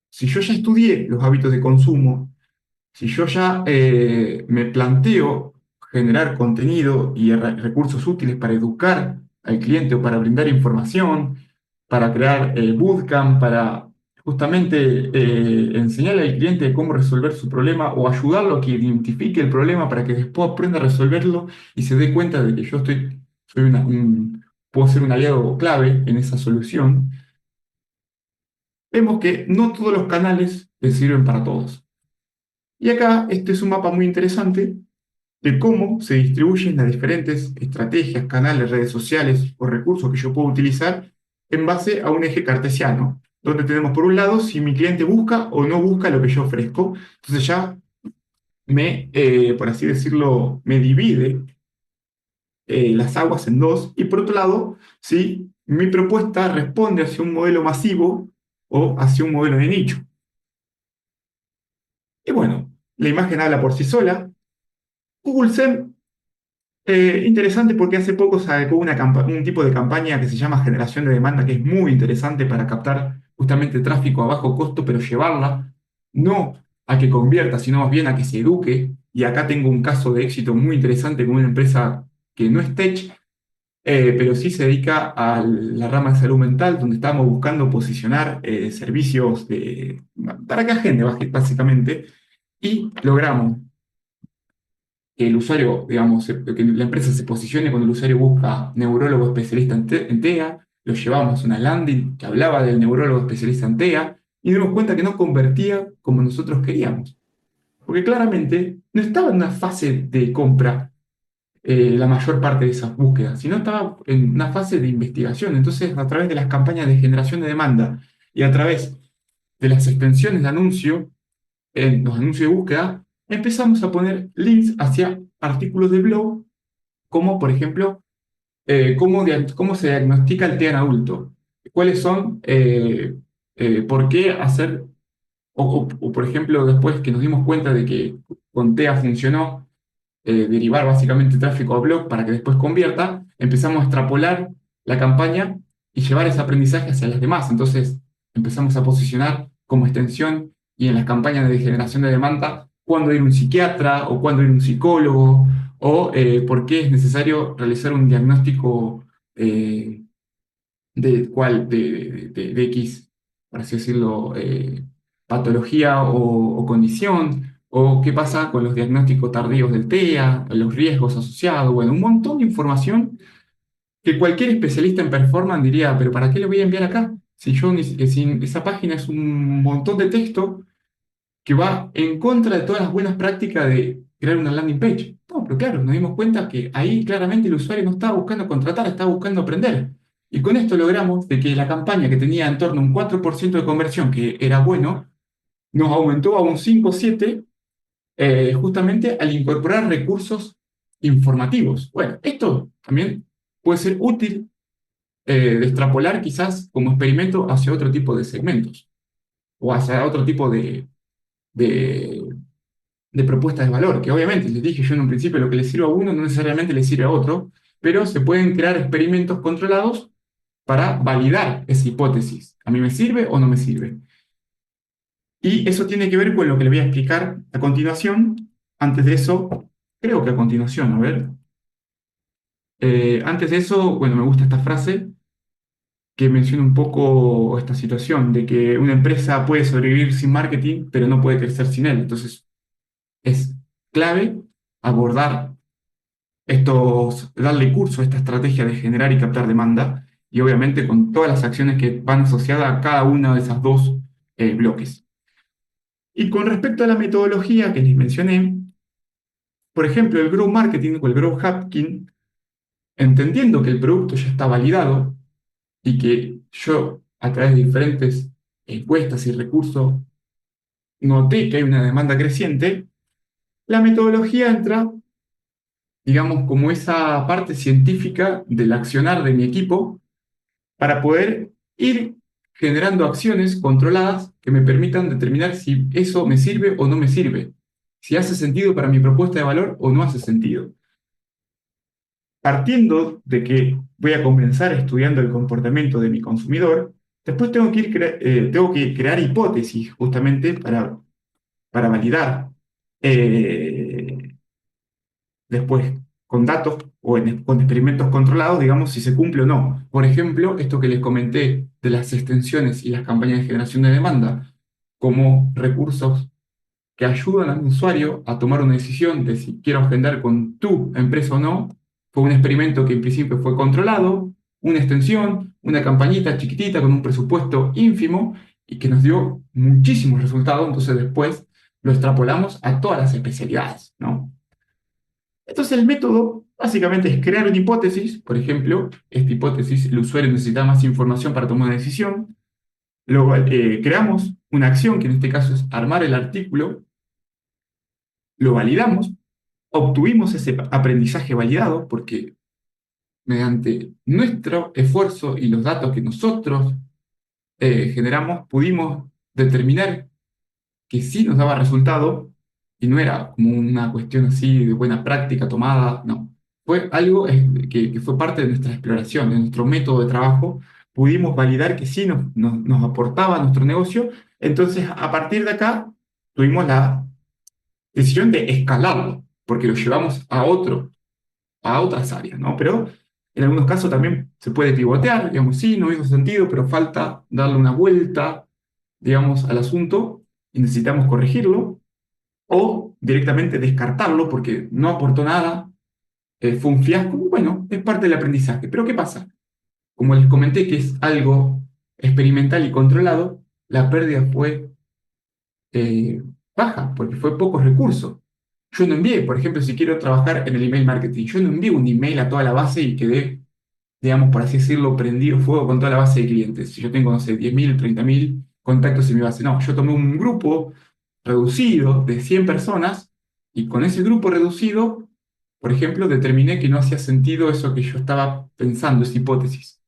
si yo ya estudié los hábitos de consumo, si yo ya me planteo generar contenido y recursos útiles para educar al cliente o para brindar información, para crear bootcamp, para justamente enseñarle al cliente cómo resolver su problema o ayudarlo a que identifique el problema para que después aprenda a resolverlo y se dé cuenta de que yo puedo ser un aliado clave en esa solución, vemos que no todos los canales le sirven para todos. Y acá este es un mapa muy interesante de cómo se distribuyen las diferentes estrategias, canales, redes sociales o recursos que yo puedo utilizar en base a un eje cartesiano, donde tenemos por un lado si mi cliente busca o no busca lo que yo ofrezco. Entonces ya por así decirlo, me divide las aguas en dos. Y por otro lado, si mi propuesta responde hacia un modelo masivo o hacia un modelo de nicho. Y bueno, la imagen habla por sí sola. Google SEM, interesante porque hace poco sacó un tipo de campaña que se llama generación de demanda, que es muy interesante para captar justamente tráfico a bajo costo, pero llevarla no a que convierta, sino más bien a que se eduque. Y acá tengo un caso de éxito muy interesante con una empresa que no es tech, pero sí se dedica a la rama de salud mental, donde estábamos buscando posicionar servicios para que agende, básicamente, y logramos que el usuario, digamos, que la empresa se posicione cuando el usuario busca neurólogo especialista en TEA, lo llevamos a una landing que hablaba del neurólogo especialista en TEA, y nos dimos cuenta que no convertía como nosotros queríamos. Porque claramente no estaba en una fase de compra la mayor parte de esas búsquedas, sino estaba en una fase de investigación. Entonces, a través de las campañas de generación de demanda y a través de las extensiones de anuncio, en los anuncios de búsqueda, empezamos a poner links hacia artículos de blog, como por ejemplo, cómo se diagnostica el TEA en adulto, cuáles son, por qué hacer, o, por ejemplo, después que nos dimos cuenta de que con TEA funcionó, derivar básicamente tráfico a blog para que después convierta, empezamos a extrapolar la campaña y llevar ese aprendizaje hacia las demás. Entonces empezamos a posicionar como extensión y en las campañas de generación de demanda cuándo ir a un psiquiatra o cuándo ir a un psicólogo o por qué es necesario realizar un diagnóstico de X, por así decirlo, patología o condición, o qué pasa con los diagnósticos tardíos del TEA, los riesgos asociados, bueno, un montón de información que cualquier especialista en performance diría, pero ¿para qué le voy a enviar acá? Si esa página es un montón de texto que va en contra de todas las buenas prácticas de crear una landing page. No, pero claro, nos dimos cuenta que ahí claramente el usuario no estaba buscando contratar, estaba buscando aprender. Y con esto logramos de que la campaña que tenía en torno a un 4% de conversión, que era bueno, nos aumentó a un 5 o 7, justamente al incorporar recursos informativos. Bueno, esto también puede ser útil de extrapolar quizás como experimento hacia otro tipo de segmentos o hacia otro tipo de de propuestas de valor, que obviamente les dije yo en un principio, lo que le sirve a uno no necesariamente le sirve a otro, pero se pueden crear experimentos controlados para validar esa hipótesis. ¿A mí me sirve o no me sirve? Y eso tiene que ver con lo que le voy a explicar a continuación. Antes de eso, creo que a continuación, a ver. Antes de eso, bueno, me gusta esta frase que menciona un poco esta situación de que una empresa puede sobrevivir sin marketing, pero no puede crecer sin él. Entonces, es clave abordar darle curso a esta estrategia de generar y captar demanda, y obviamente con todas las acciones que van asociadas a cada uno de esos dos bloques. Y con respecto a la metodología que les mencioné, por ejemplo, el Growth Marketing o el Growth Hacking, entendiendo que el producto ya está validado y que yo, a través de diferentes encuestas y recursos, noté que hay una demanda creciente, la metodología entra, digamos, como esa parte científica del accionar de mi equipo para poder ir generando acciones controladas que me permitan determinar si eso me sirve o no me sirve, si hace sentido para mi propuesta de valor o no hace sentido. Partiendo de que voy a comenzar estudiando el comportamiento de mi consumidor, después tengo que crear hipótesis justamente para validar. Eh, Después, con datos o con experimentos controlados, digamos, si se cumple o no. Por ejemplo, esto que les comenté de las extensiones y las campañas de generación de demanda, como recursos que ayudan al usuario a tomar una decisión de si quiero agendar con tu empresa o no, fue un experimento que en principio fue controlado, una extensión, una campañita chiquitita con un presupuesto ínfimo y que nos dio muchísimos resultados, entonces después lo extrapolamos a todas las especialidades, ¿no? Entonces el método básicamente es crear una hipótesis, por ejemplo, esta hipótesis, el usuario necesita más información para tomar una decisión, luego creamos una acción, que en este caso es armar el artículo, lo validamos, obtuvimos ese aprendizaje validado, porque mediante nuestro esfuerzo y los datos que nosotros generamos, pudimos determinar que sí nos daba resultado y no era como una cuestión así de buena práctica tomada, no. Fue algo que fue parte de nuestra exploración, de nuestro método de trabajo. Pudimos validar que sí nos aportaba a nuestro negocio. Entonces, a partir de acá, tuvimos la decisión de escalarlo, porque lo llevamos a otras áreas, ¿no? Pero en algunos casos también se puede pivotear, digamos, sí, no hizo sentido, pero falta darle una vuelta, digamos, al asunto y necesitamos corregirlo o directamente descartarlo porque no aportó nada, fue un fiasco. Bueno, es parte del aprendizaje. Pero ¿qué pasa? Como les comenté que es algo experimental y controlado, la pérdida fue eh, baja porque fue pocos recursos. Yo no envié, por ejemplo, si quiero trabajar en el email marketing, yo no envío un email a toda la base y quedé, digamos, por así decirlo, prendido fuego con toda la base de clientes. Si yo tengo, no sé, 10.000, 30.000 contactos en mi base. No, yo tomé un grupo reducido de 100 personas y con ese grupo reducido, por ejemplo, determiné que no hacía sentido eso que yo estaba pensando, esa hipótesis.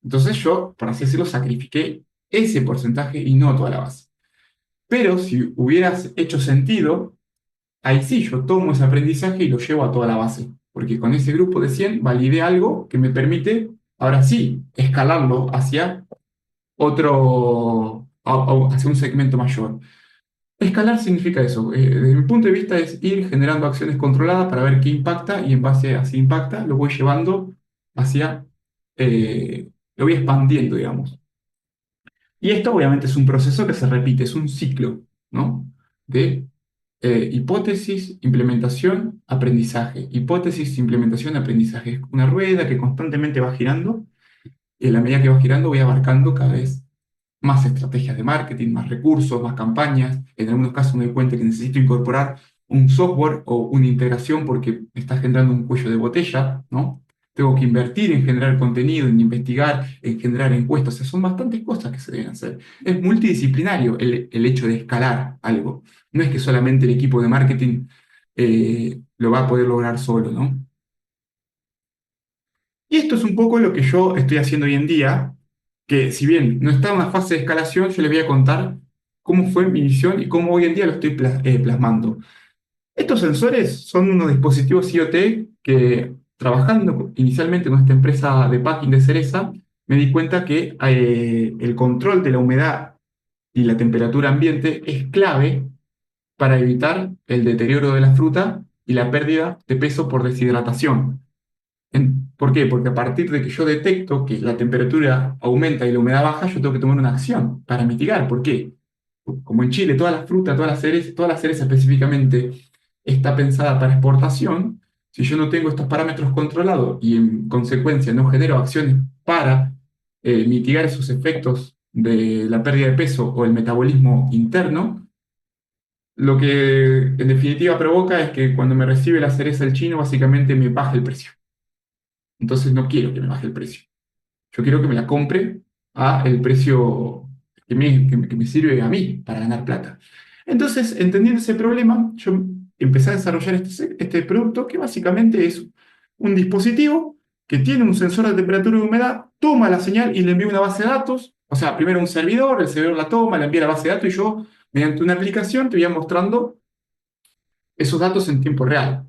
Entonces yo, por así decirlo, sacrifiqué ese porcentaje y no toda la base. Pero si hubieras hecho sentido, ahí sí yo tomo ese aprendizaje y lo llevo a toda la base, porque con ese grupo de 100 validé algo que me permite, ahora sí, escalarlo hacia hacia un segmento mayor. Escalar significa eso. Desde mi punto de vista es ir generando acciones controladas para ver qué impacta y en base a si impacta lo voy llevando hacia, lo voy expandiendo, digamos. Y esto obviamente es un proceso que se repite, es un ciclo, ¿no? De hipótesis, implementación, aprendizaje. Hipótesis, implementación, aprendizaje. Es una rueda que constantemente va girando y en la medida que va girando voy abarcando cada vez más estrategias de marketing, más recursos, más campañas. En algunos casos me doy cuenta que necesito incorporar un software o una integración porque me está generando un cuello de botella, ¿no? Tengo que invertir en generar contenido, en investigar, en generar encuestas. O sea, son bastantes cosas que se deben hacer. Es multidisciplinario el hecho de escalar algo. No es que solamente el equipo de marketing lo va a poder lograr solo, ¿no? Y esto es un poco lo que yo estoy haciendo hoy en día, que si bien no está en una fase de escalación, yo les voy a contar cómo fue mi visión y cómo hoy en día lo estoy plasmando. Estos sensores son unos dispositivos IoT que, trabajando inicialmente con esta empresa de packing de cereza, me di cuenta que el control de la humedad y la temperatura ambiente es clave para evitar el deterioro de la fruta y la pérdida de peso por deshidratación. ¿Por qué? Porque a partir de que yo detecto que la temperatura aumenta y la humedad baja, yo tengo que tomar una acción para mitigar. ¿Por qué? Como en Chile, toda la fruta, toda la cereza específicamente está pensada para exportación, si yo no tengo estos parámetros controlados y en consecuencia no genero acciones para mitigar esos efectos de la pérdida de peso o el metabolismo interno, lo que en definitiva provoca es que cuando me recibe la cereza el chino, básicamente me baja el precio. Entonces no quiero que me baje el precio. Yo quiero que me la compre a el precio que me sirve a mí para ganar plata. Entonces, entendiendo ese problema, yo empecé a desarrollar este producto que básicamente es un dispositivo que tiene un sensor de temperatura y humedad, toma la señal y le envía una base de datos. O sea, primero un servidor, el servidor la toma, le envía la base de datos y yo, mediante una aplicación, te voy mostrando esos datos en tiempo real.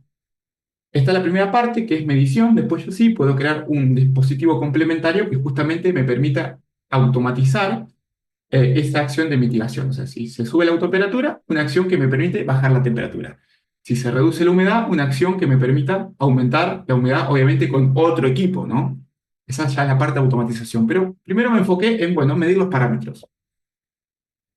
Esta es la primera parte, que es medición. Después yo sí puedo crear un dispositivo complementario que justamente me permita automatizar esa acción de mitigación. O sea, si se sube la autotemperatura, una acción que me permite bajar la temperatura. Si se reduce la humedad, una acción que me permita aumentar la humedad, obviamente con otro equipo, ¿no? Esa ya es la parte de automatización. Pero primero me enfoqué en, bueno, medir los parámetros.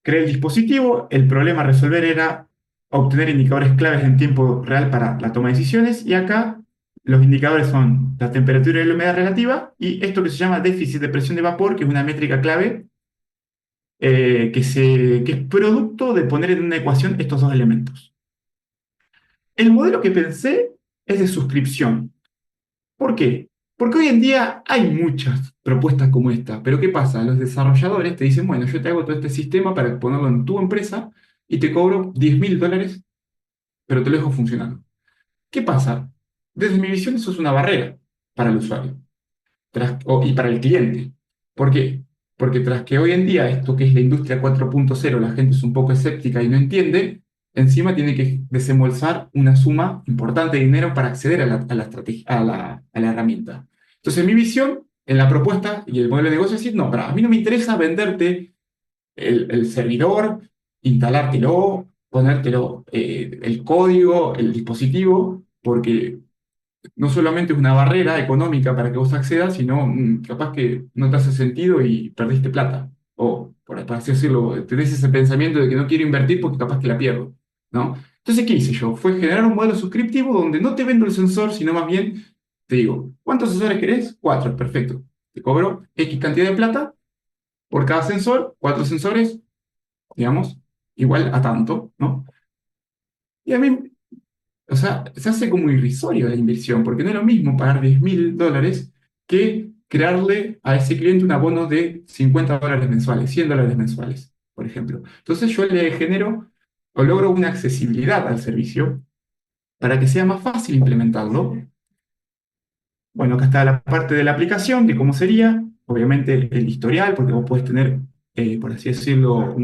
Creé el dispositivo, el problema a resolver era obtener indicadores claves en tiempo real para la toma de decisiones, y acá los indicadores son la temperatura y la humedad relativa, y esto que se llama déficit de presión de vapor, que es una métrica clave que es producto de poner en una ecuación estos dos elementos. El modelo que pensé es de suscripción. ¿Por qué? Porque hoy en día hay muchas propuestas como esta, pero ¿qué pasa? Los desarrolladores te dicen, bueno, yo te hago todo este sistema para ponerlo en tu empresa y te cobro $10.000, pero te lo dejo funcionando. ¿Qué pasa? Desde mi visión eso es una barrera para el usuario y para el cliente. ¿Por qué? Porque tras que hoy en día esto que es la industria 4.0, la gente es un poco escéptica y no entiende, encima tiene que desembolsar una suma importante de dinero para acceder a la herramienta. Entonces mi visión en la propuesta y el modelo de negocio es decir, no, a mí no me interesa venderte el servidor, instalártelo, ponértelo, el código, el dispositivo, porque no solamente es una barrera económica para que vos accedas, sino capaz que no te hace sentido y perdiste plata. O, por así decirlo, tenés ese pensamiento de que no quiero invertir porque capaz que la pierdo, ¿no? Entonces, ¿qué hice yo? Fue generar un modelo suscriptivo donde no te vendo el sensor, sino más bien te digo, ¿cuántos sensores querés? 4, perfecto. Te cobro X cantidad de plata por cada sensor, 4 sensores, digamos, igual a tanto, ¿no? Y a mí o sea, se hace como irrisorio la inversión, porque no es lo mismo pagar $10.000 que crearle a ese cliente un abono de $50 mensuales, $100 mensuales, por ejemplo. Entonces yo le genero o logro una accesibilidad al servicio para que sea más fácil implementarlo. Bueno, acá está la parte de la aplicación, de cómo sería, obviamente el historial, porque vos podés tener, por así decirlo,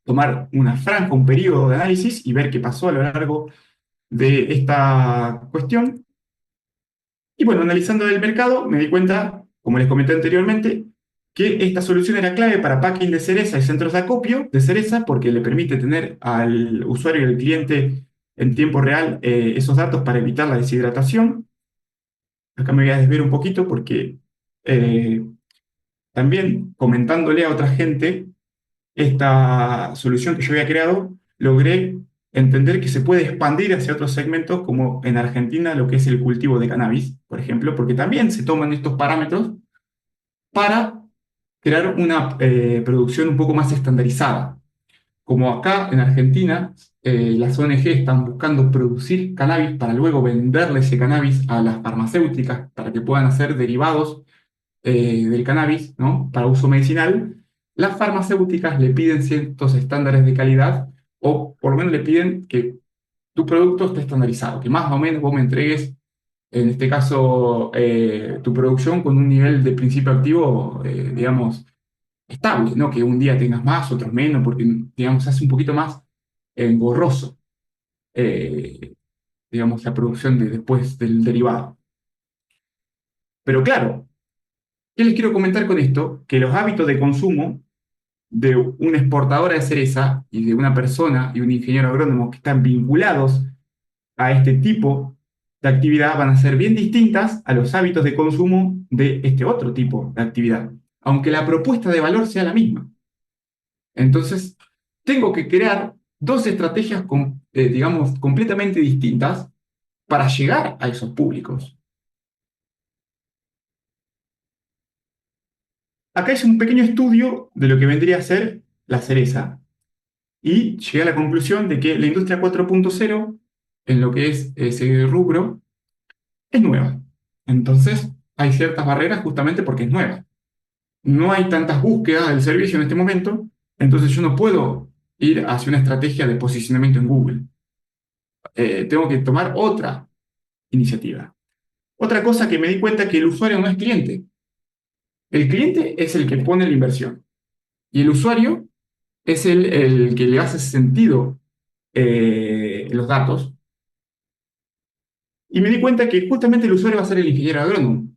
tomar una franja, un periodo de análisis y ver qué pasó a lo largo de esta cuestión. Y bueno, analizando el mercado, me di cuenta, como les comenté anteriormente, que esta solución era clave para packing de cereza y centros de acopio de cereza porque le permite tener al usuario y al cliente en tiempo real esos datos para evitar la deshidratación. Acá me voy a desviar un poquito porque eh, también comentándole a otra gente esta solución que yo había creado, logré entender que se puede expandir hacia otros segmentos, como en Argentina lo que es el cultivo de cannabis, por ejemplo, porque también se toman estos parámetros para crear una producción un poco más estandarizada. Como acá en Argentina, las ONG están buscando producir cannabis para luego venderle ese cannabis a las farmacéuticas para que puedan hacer derivados del cannabis, ¿no? Para uso medicinal, las farmacéuticas le piden ciertos estándares de calidad o por lo menos le piden que tu producto esté estandarizado, que más o menos vos me entregues, en este caso, tu producción con un nivel de principio activo, digamos, estable, ¿no? Que un día tengas más, otros menos, porque, digamos, se hace un poquito más engorroso, eh, digamos, la producción después del derivado. Pero claro, ¿qué les quiero comentar con esto? Que los hábitos de consumo de una exportadora de cereza y de una persona y un ingeniero agrónomo que están vinculados a este tipo de actividad van a ser bien distintas a los hábitos de consumo de este otro tipo de actividad, aunque la propuesta de valor sea la misma. Entonces, tengo que crear dos estrategias, digamos, completamente distintas para llegar a esos públicos. Acá hice un pequeño estudio de lo que vendría a ser la cereza y llegué a la conclusión de que la industria 4.0, en lo que es ese rubro, es nueva. Entonces, hay ciertas barreras justamente porque es nueva. No hay tantas búsquedas del servicio en este momento, entonces yo no puedo ir hacia una estrategia de posicionamiento en Google. Tengo que tomar otra iniciativa. Otra cosa que me di cuenta que el usuario no es cliente. El cliente es el que pone la inversión y el usuario es el que le hace sentido los datos. Y me di cuenta que justamente el usuario va a ser el ingeniero agrónomo.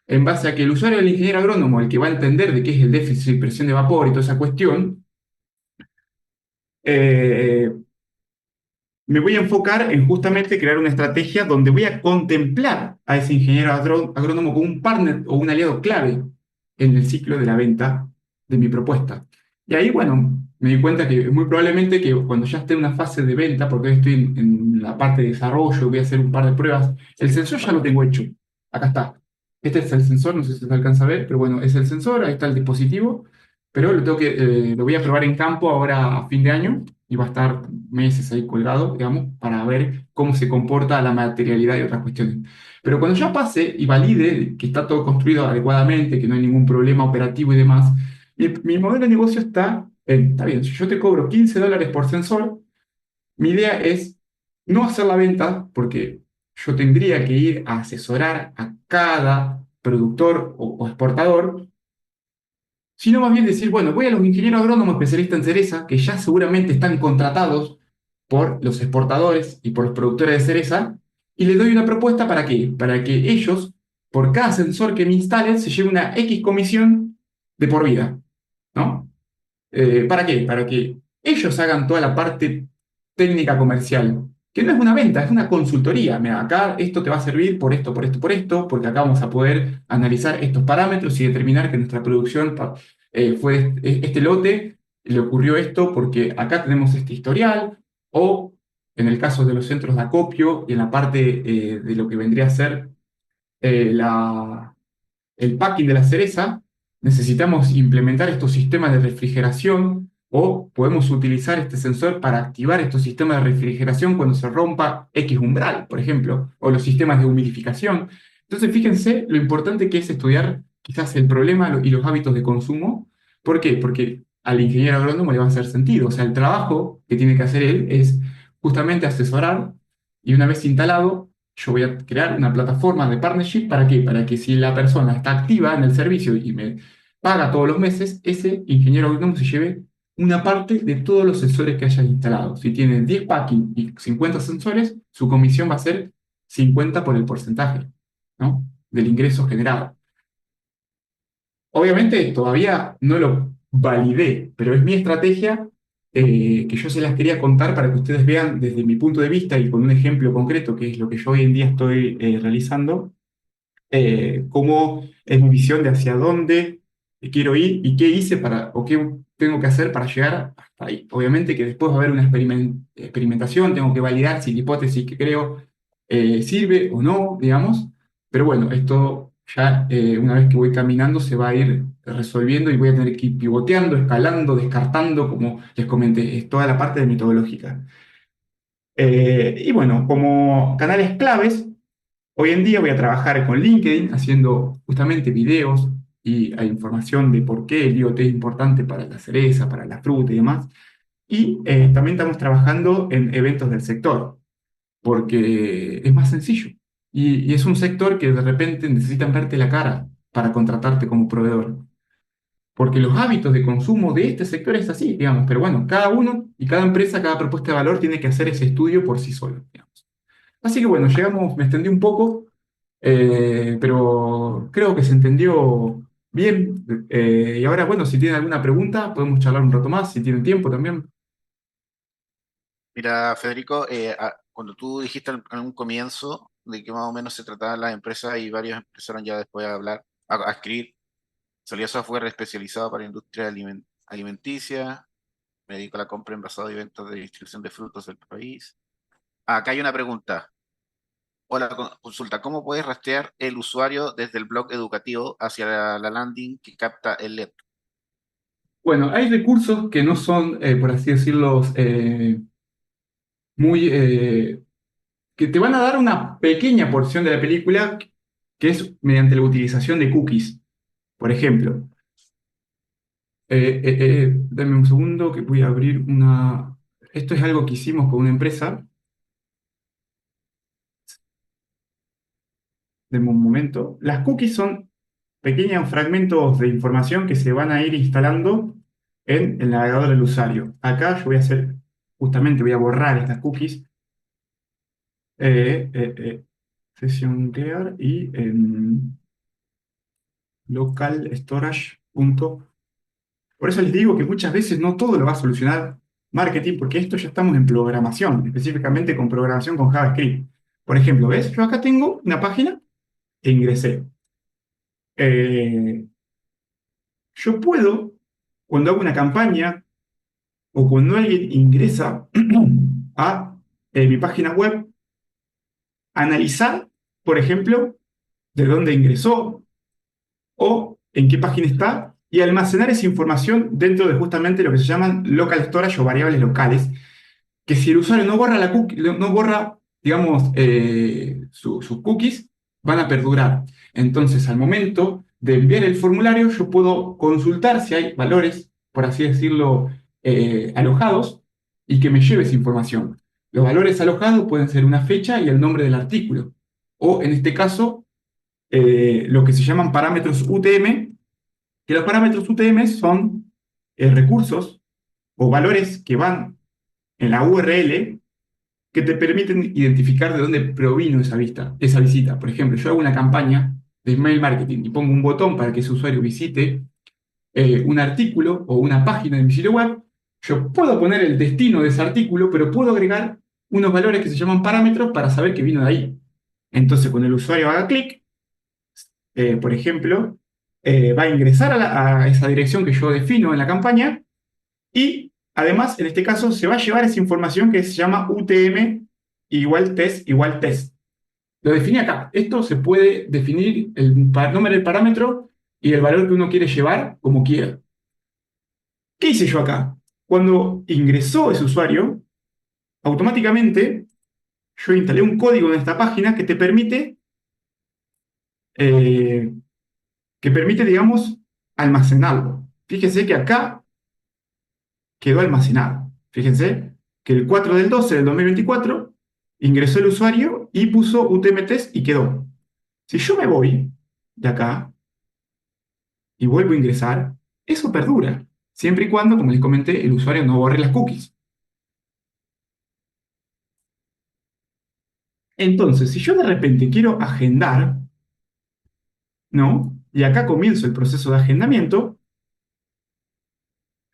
En base a que el usuario del ingeniero agrónomo, el que va a entender de qué es el déficit de presión de vapor y toda esa cuestión, eh, me voy a enfocar en justamente crear una estrategia donde voy a contemplar a ese ingeniero agrónomo como un partner o un aliado clave en el ciclo de la venta de mi propuesta. Y ahí, bueno, me di cuenta que muy probablemente que cuando ya esté en una fase de venta, porque hoy estoy en la parte de desarrollo, voy a hacer un par de pruebas, el sensor ya lo tengo hecho. Acá está. Este es el sensor, no sé si se alcanza a ver, pero bueno, es el sensor, ahí está el dispositivo, pero lo voy a probar en campo ahora a fin de año y va a estar meses ahí colgado, digamos, para ver cómo se comporta la materialidad y otras cuestiones. Pero cuando ya pase y valide que está todo construido adecuadamente, que no hay ningún problema operativo y demás, mi modelo de negocio está bien, si yo te cobro $15 por sensor, mi idea es no hacer la venta porque yo tendría que ir a asesorar a cada productor o exportador, sino más bien decir, bueno, voy a los ingenieros agrónomos especialistas en cereza, que ya seguramente están contratados por los exportadores y por los productores de cereza, y les doy una propuesta ¿para qué? Para que ellos, por cada sensor que me instalen, se lleven una X comisión de por vida, ¿no? ¿Para qué? Para que ellos hagan toda la parte técnica comercial, que no es una venta, es una consultoría. Mira, acá esto te va a servir por esto, por esto, por esto, porque acá vamos a poder analizar estos parámetros y determinar que nuestra producción fue este lote, le ocurrió esto porque acá tenemos este historial, o en el caso de los centros de acopio y en la parte de lo que vendría a ser eh, la el packing de la cereza, necesitamos implementar estos sistemas de refrigeración o podemos utilizar este sensor para activar estos sistemas de refrigeración cuando se rompa X umbral, por ejemplo, o los sistemas de humidificación. Entonces, fíjense lo importante que es estudiar quizás el problema y los hábitos de consumo. ¿Por qué? Porque al ingeniero agrónomo le va a hacer sentido. O sea, el trabajo que tiene que hacer él es justamente asesorar y una vez instalado, yo voy a crear una plataforma de partnership. ¿Para qué? Para que si la persona está activa en el servicio y me paga todos los meses, ese ingeniero agrónomo se lleve una parte de todos los sensores que haya instalado. Si tiene 10 packing y 50 sensores, su comisión va a ser 50 por el porcentaje, ¿no? Del ingreso generado. Obviamente todavía no lo validé, pero es mi estrategia que yo se las quería contar para que ustedes vean desde mi punto de vista y con un ejemplo concreto, que es lo que yo hoy en día estoy realizando, cómo es mi visión de hacia dónde quiero ir y qué hice o qué tengo que hacer para llegar hasta ahí. Obviamente que después va a haber una experimentación, tengo que validar si la hipótesis que creo sirve o no, digamos, pero bueno, esto ya una vez que voy caminando se va a ir resolviendo y voy a tener que ir pivoteando, escalando, descartando, como les comenté, es toda la parte de metodológica. Y bueno, como canales claves, hoy en día voy a trabajar con LinkedIn haciendo justamente videos y información de por qué el IoT es importante para la cereza, para la fruta y demás. Y también estamos trabajando en eventos del sector, porque es más sencillo. Y es un sector que de repente necesitan verte la cara para contratarte como proveedor. Porque los hábitos de consumo de este sector es así, digamos. Pero bueno, cada uno y cada empresa, cada propuesta de valor tiene que hacer ese estudio por sí solo, digamos. Así que bueno, llegamos, me extendí un poco, pero creo que se entendió bien. Y ahora, bueno, si tienen alguna pregunta, podemos charlar un rato más, si tienen tiempo también. Mira, Federico, cuando tú dijiste en un comienzo de qué más o menos se trataban las empresas y varios empezaron ya después a hablar, a escribir. Solía software especializado para industria alimenticia, me dedico a la compra, envasado y ventas de distribución de frutos del país. Acá hay una pregunta. Hola, consulta, ¿cómo puedes rastrear el usuario desde el blog educativo hacia la landing que capta el LED? Bueno, hay recursos que no son, por así decirlo, muy, que te van a dar una pequeña porción de la película que es mediante la utilización de cookies. Por ejemplo, dame un segundo que voy a abrir una... Esto es algo que hicimos con una empresa. De un momento. Las cookies son pequeños fragmentos de información que se van a ir instalando en el navegador del usuario. Acá yo voy a hacer, justamente voy a borrar estas cookies. Session clear y local storage. Por eso les digo que muchas veces no todo lo va a solucionar marketing, porque esto ya estamos en programación, específicamente con programación con JavaScript. Por ejemplo, ¿ves? Yo acá tengo una página e ingresé. Eh, yo puedo, cuando hago una campaña o cuando alguien ingresa a mi página web, analizar, por ejemplo, de dónde ingresó o en qué página está y almacenar esa información dentro de justamente lo que se llaman local storage o variables locales, que si el usuario no borra la cookie, no borra, digamos, sus cookies, van a perdurar. Entonces, al momento de enviar el formulario, yo puedo consultar si hay valores, por así decirlo, alojados y que me lleve esa información. Los valores alojados pueden ser una fecha y el nombre del artículo. O en este caso, lo que se llaman parámetros UTM, que los parámetros UTM son recursos o valores que van en la URL que te permiten identificar de dónde provino esa visita. Por ejemplo, yo hago una campaña de email marketing y pongo un botón para que ese usuario visite un artículo o una página de mi sitio web. Yo puedo poner el destino de ese artículo, pero puedo agregar unos valores que se llaman parámetros para saber que vino de ahí. Entonces, cuando el usuario haga clic, por ejemplo, va a ingresar a esa dirección que yo defino en la campaña y además, en este caso, se va a llevar esa información que se llama UTM igual test. Lo definí acá. Esto se puede definir el nombre del parámetro y el valor que uno quiere llevar como quiera. ¿Qué hice yo acá? Cuando ingresó ese usuario, automáticamente yo instalé un código en esta página eh, que permite, digamos, almacenarlo. Fíjense que acá quedó almacenado. Fíjense que el 4 del 12 del 2024 ingresó el usuario y puso UTM-test y quedó. Si yo me voy de acá y vuelvo a ingresar, eso perdura, siempre y cuando, como les comenté, el usuario no borre las cookies. Entonces, si yo de repente quiero agendar, ¿no? Y acá comienzo el proceso de agendamiento,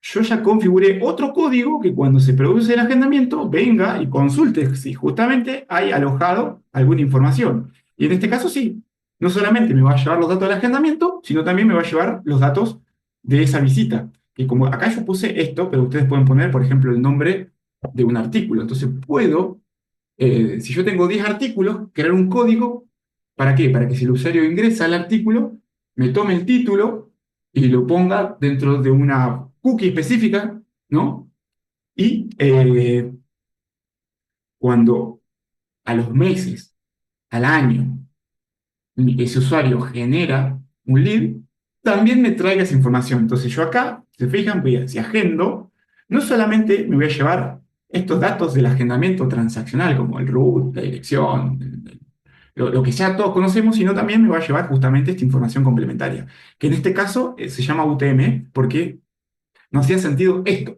yo ya configuré otro código que cuando se produce el agendamiento venga y consulte si justamente hay alojado alguna información. Y en este caso sí, no solamente me va a llevar los datos del agendamiento, sino también me va a llevar los datos de esa visita. Y como acá yo puse esto, pero ustedes pueden poner, por ejemplo, el nombre de un artículo. Entonces puedo, si yo tengo 10 artículos, crear un código. ¿Para qué? Para que si el usuario ingresa al artículo, me tome el título y lo ponga dentro de una cookie específica, ¿no? Y cuando a los meses, al año, ese usuario genera un lead, también me traiga esa información. Entonces yo acá, si se fijan, si agendo, no solamente me voy a llevar estos datos del agendamiento transaccional, como el root, la dirección, lo que ya todos conocemos, sino también me va a llevar justamente esta información complementaria, que en este caso se llama UTM, porque no hacía sentido esto.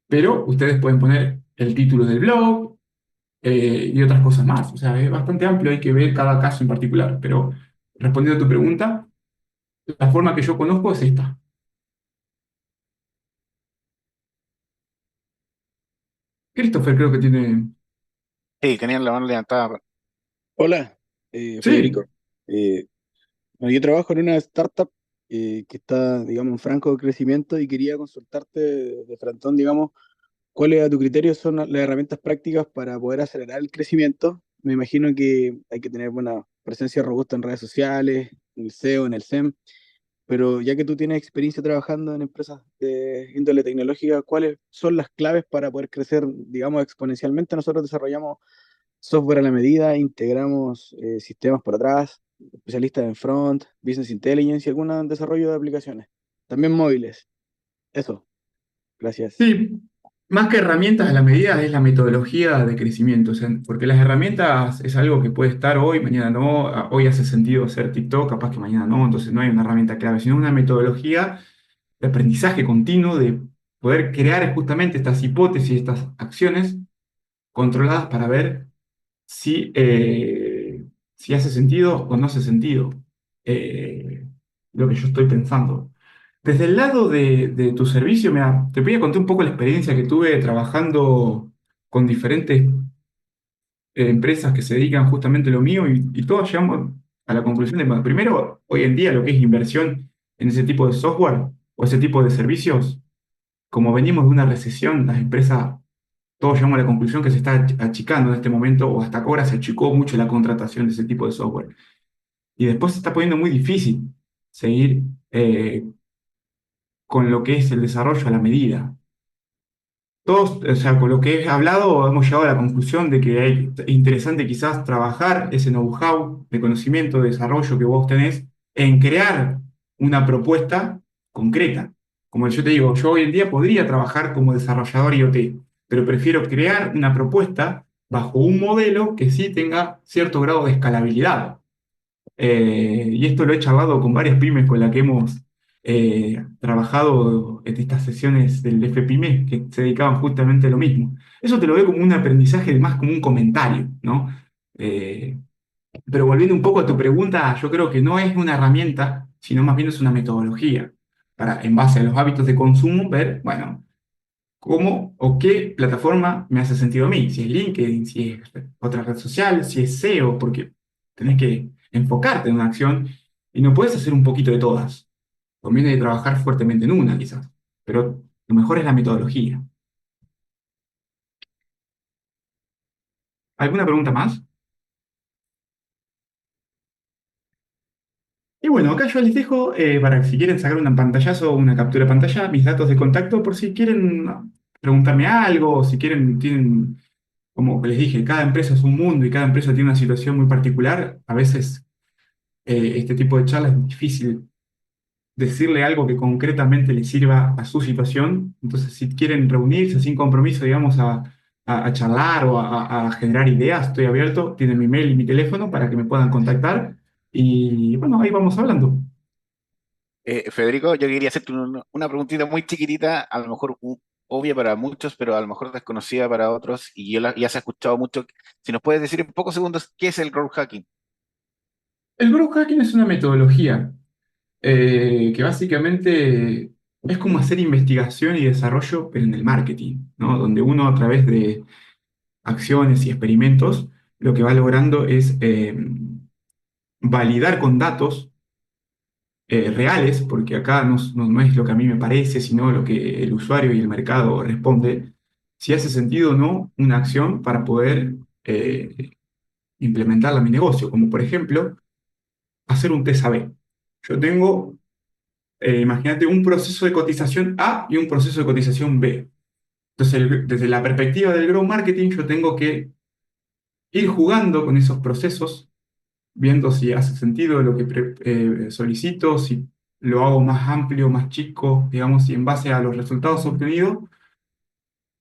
Pero ustedes pueden poner el título del blog y otras cosas más. O sea, es bastante amplio, hay que ver cada caso en particular. Pero respondiendo a tu pregunta, la forma que yo conozco es esta. Christopher creo que tiene... Sí, tenían la mano levantada. Hola, Sí, Federico. Eh, bueno, yo trabajo en una startup que está, digamos, en franco crecimiento y quería consultarte de frentón, digamos, cuáles a tu criterio son las herramientas prácticas para poder acelerar el crecimiento. Me imagino que hay que tener buena presencia robusta en redes sociales, en el SEO, en el SEM, pero ya que tú tienes experiencia trabajando en empresas de índole tecnológica, ¿cuáles son las claves para poder crecer, digamos, exponencialmente? Nosotros desarrollamos software a la medida, integramos sistemas por atrás, especialistas en front, business intelligence y algún desarrollo de aplicaciones. También móviles. Eso, gracias. sí, más que herramientas a la medida es la metodología de crecimiento, o sea, porque las herramientas es algo que puede estar hoy, mañana no, hoy hace sentido hacer TikTok, capaz que mañana no, entonces no hay una herramienta clave, sino una metodología de aprendizaje continuo, de poder crear justamente estas hipótesis, estas acciones controladas para ver si hace sentido o no hace sentido eh, lo que yo estoy pensando. Desde el lado de tu servicio, mira, te voy a contar un poco la experiencia que tuve trabajando con diferentes empresas que se dedican justamente a lo mío y todos llegamos a la conclusión de, bueno, primero, hoy en día lo que es inversión en ese tipo de software o ese tipo de servicios, como venimos de una recesión, las empresas, todos llegamos a la conclusión que se está achicando en este momento o hasta ahora se achicó mucho la contratación de ese tipo de software. Y después se está poniendo muy difícil seguir con lo que es el desarrollo a la medida. Todos, o sea, con lo que he hablado, hemos llegado a la conclusión de que es interesante quizás trabajar ese know-how de conocimiento, de desarrollo que vos tenés en crear una propuesta concreta. Como yo te digo, yo hoy en día podría trabajar como desarrollador IoT, pero prefiero crear una propuesta bajo un modelo que sí tenga cierto grado de escalabilidad. Y esto lo he charlado con varias pymes con las que hemos trabajado en estas sesiones del FPyme que se dedicaban justamente a lo mismo. Eso te lo veo como un aprendizaje, más como un comentario, ¿no? Eh, pero volviendo un poco a tu pregunta, yo creo que no es una herramienta, sino más bien es una metodología para, en base a los hábitos de consumo, ver, bueno, cómo o qué plataforma me hace sentido a mí, si es LinkedIn, si es otra red social, si es SEO, porque tenés que enfocarte en una acción y no puedes hacer un poquito de todas. Conviene trabajar fuertemente en una, quizás, pero lo mejor es la metodología. ¿Alguna pregunta más? Y bueno, acá yo les dejo para que si quieren sacar una pantallazo o una captura de pantalla, mis datos de contacto por si quieren preguntarme algo, o si quieren, tienen, como les dije, cada empresa es un mundo y cada empresa tiene una situación muy particular. A veces este tipo de charlas es difícil decirle algo que concretamente le sirva a su situación. Entonces, si quieren reunirse sin compromiso, digamos, a charlar o a generar ideas, estoy abierto. Tienen mi mail y mi teléfono para que me puedan contactar. Y bueno, ahí vamos hablando. Federico, yo quería hacerte una preguntita muy chiquitita, a lo mejor obvia para muchos, pero a lo mejor desconocida para otros, y ya se ha escuchado mucho. Si nos puedes decir en pocos segundos qué es el growth hacking. El growth hacking es una metodología que básicamente es como hacer investigación y desarrollo, pero en el marketing, ¿no? Donde uno a través de acciones y experimentos lo que va logrando es validar con datos reales, porque acá no es lo que a mí me parece, sino lo que el usuario y el mercado responde, si hace sentido o no una acción para poder implementarla en mi negocio, como por ejemplo hacer un test A/B. Yo tengo, imagínate, un proceso de cotización A y un proceso de cotización B. Entonces, desde la perspectiva del growth marketing, yo tengo que ir jugando con esos procesos viendo si hace sentido lo que solicito, si lo hago más amplio, más chico, digamos, y en base a los resultados obtenidos,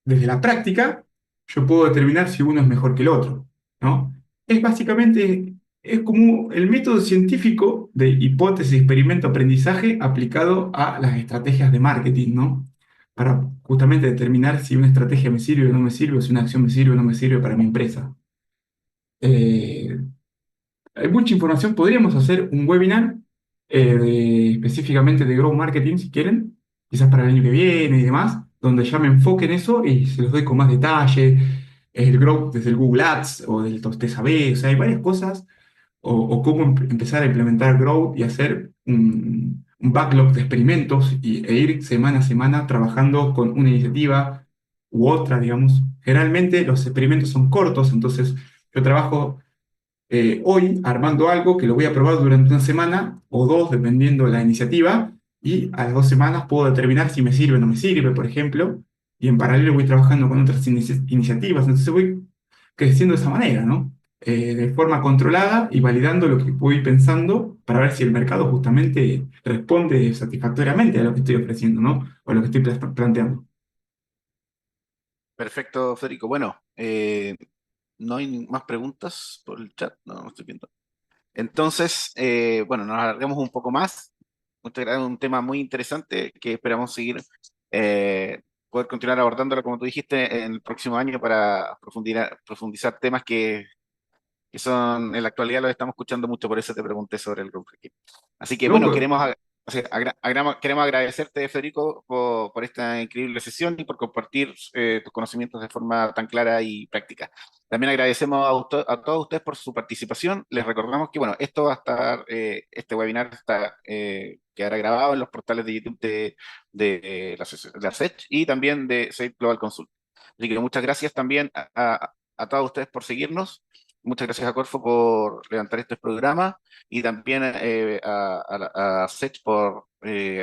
desde la práctica, yo puedo determinar si uno es mejor que el otro, ¿no? Es básicamente, es como el método científico de hipótesis, experimento, aprendizaje aplicado a las estrategias de marketing, ¿no? Para justamente determinar si una estrategia me sirve o no me sirve, o si una acción me sirve o no me sirve para mi empresa. Eh, Hay mucha información. Podríamos hacer un webinar específicamente de Growth Marketing, si quieren, quizás para el año que viene y demás, donde ya me enfoque en eso y se los doy con más detalle. El Growth desde el Google Ads o del Test A/B, o sea, hay varias cosas o cómo empezar a implementar Growth y hacer un backlog de experimentos e ir semana a semana trabajando con una iniciativa u otra, digamos. Generalmente los experimentos son cortos, entonces yo trabajo hoy armando algo que lo voy a probar durante una semana o dos, dependiendo de la iniciativa, y a las 2 semanas puedo determinar si me sirve o no me sirve, por ejemplo, y en paralelo voy trabajando con otras iniciativas, entonces voy creciendo de esa manera, ¿no? De forma controlada y validando lo que voy pensando para ver si el mercado justamente responde satisfactoriamente a lo que estoy ofreciendo, ¿no? O a lo que estoy planteando. Perfecto, Federico. Bueno, no hay más preguntas por el chat, no estoy viendo. Entonces, bueno, nos alargamos un poco más. Muchas gracias, un tema muy interesante que esperamos seguir, poder continuar abordándolo, como tú dijiste, en el próximo año para profundizar temas que son, en la actualidad los estamos escuchando mucho, por eso te pregunté sobre el growth hacking. Así que, No, bueno, pues, o sea, queremos agradecerte, Federico, por esta increíble sesión y por compartir tus conocimientos de forma tan clara y práctica. También agradecemos a todos ustedes por su participación. Les recordamos que, bueno, esto va a estar, este webinar quedará grabado en los portales de YouTube de la SEC y también de SEC Global Consult. Así que muchas gracias también a todos ustedes por seguirnos. Muchas gracias a Corfo por levantar este programa y también a Sech por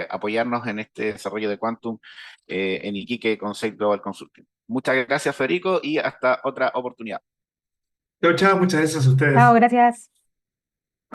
apoyarnos en este desarrollo de Quantum en Iquique con Sage Global Consulting. Muchas gracias, Federico, y hasta otra oportunidad. chao, chao, muchas gracias a Chao, ustedes. gracias.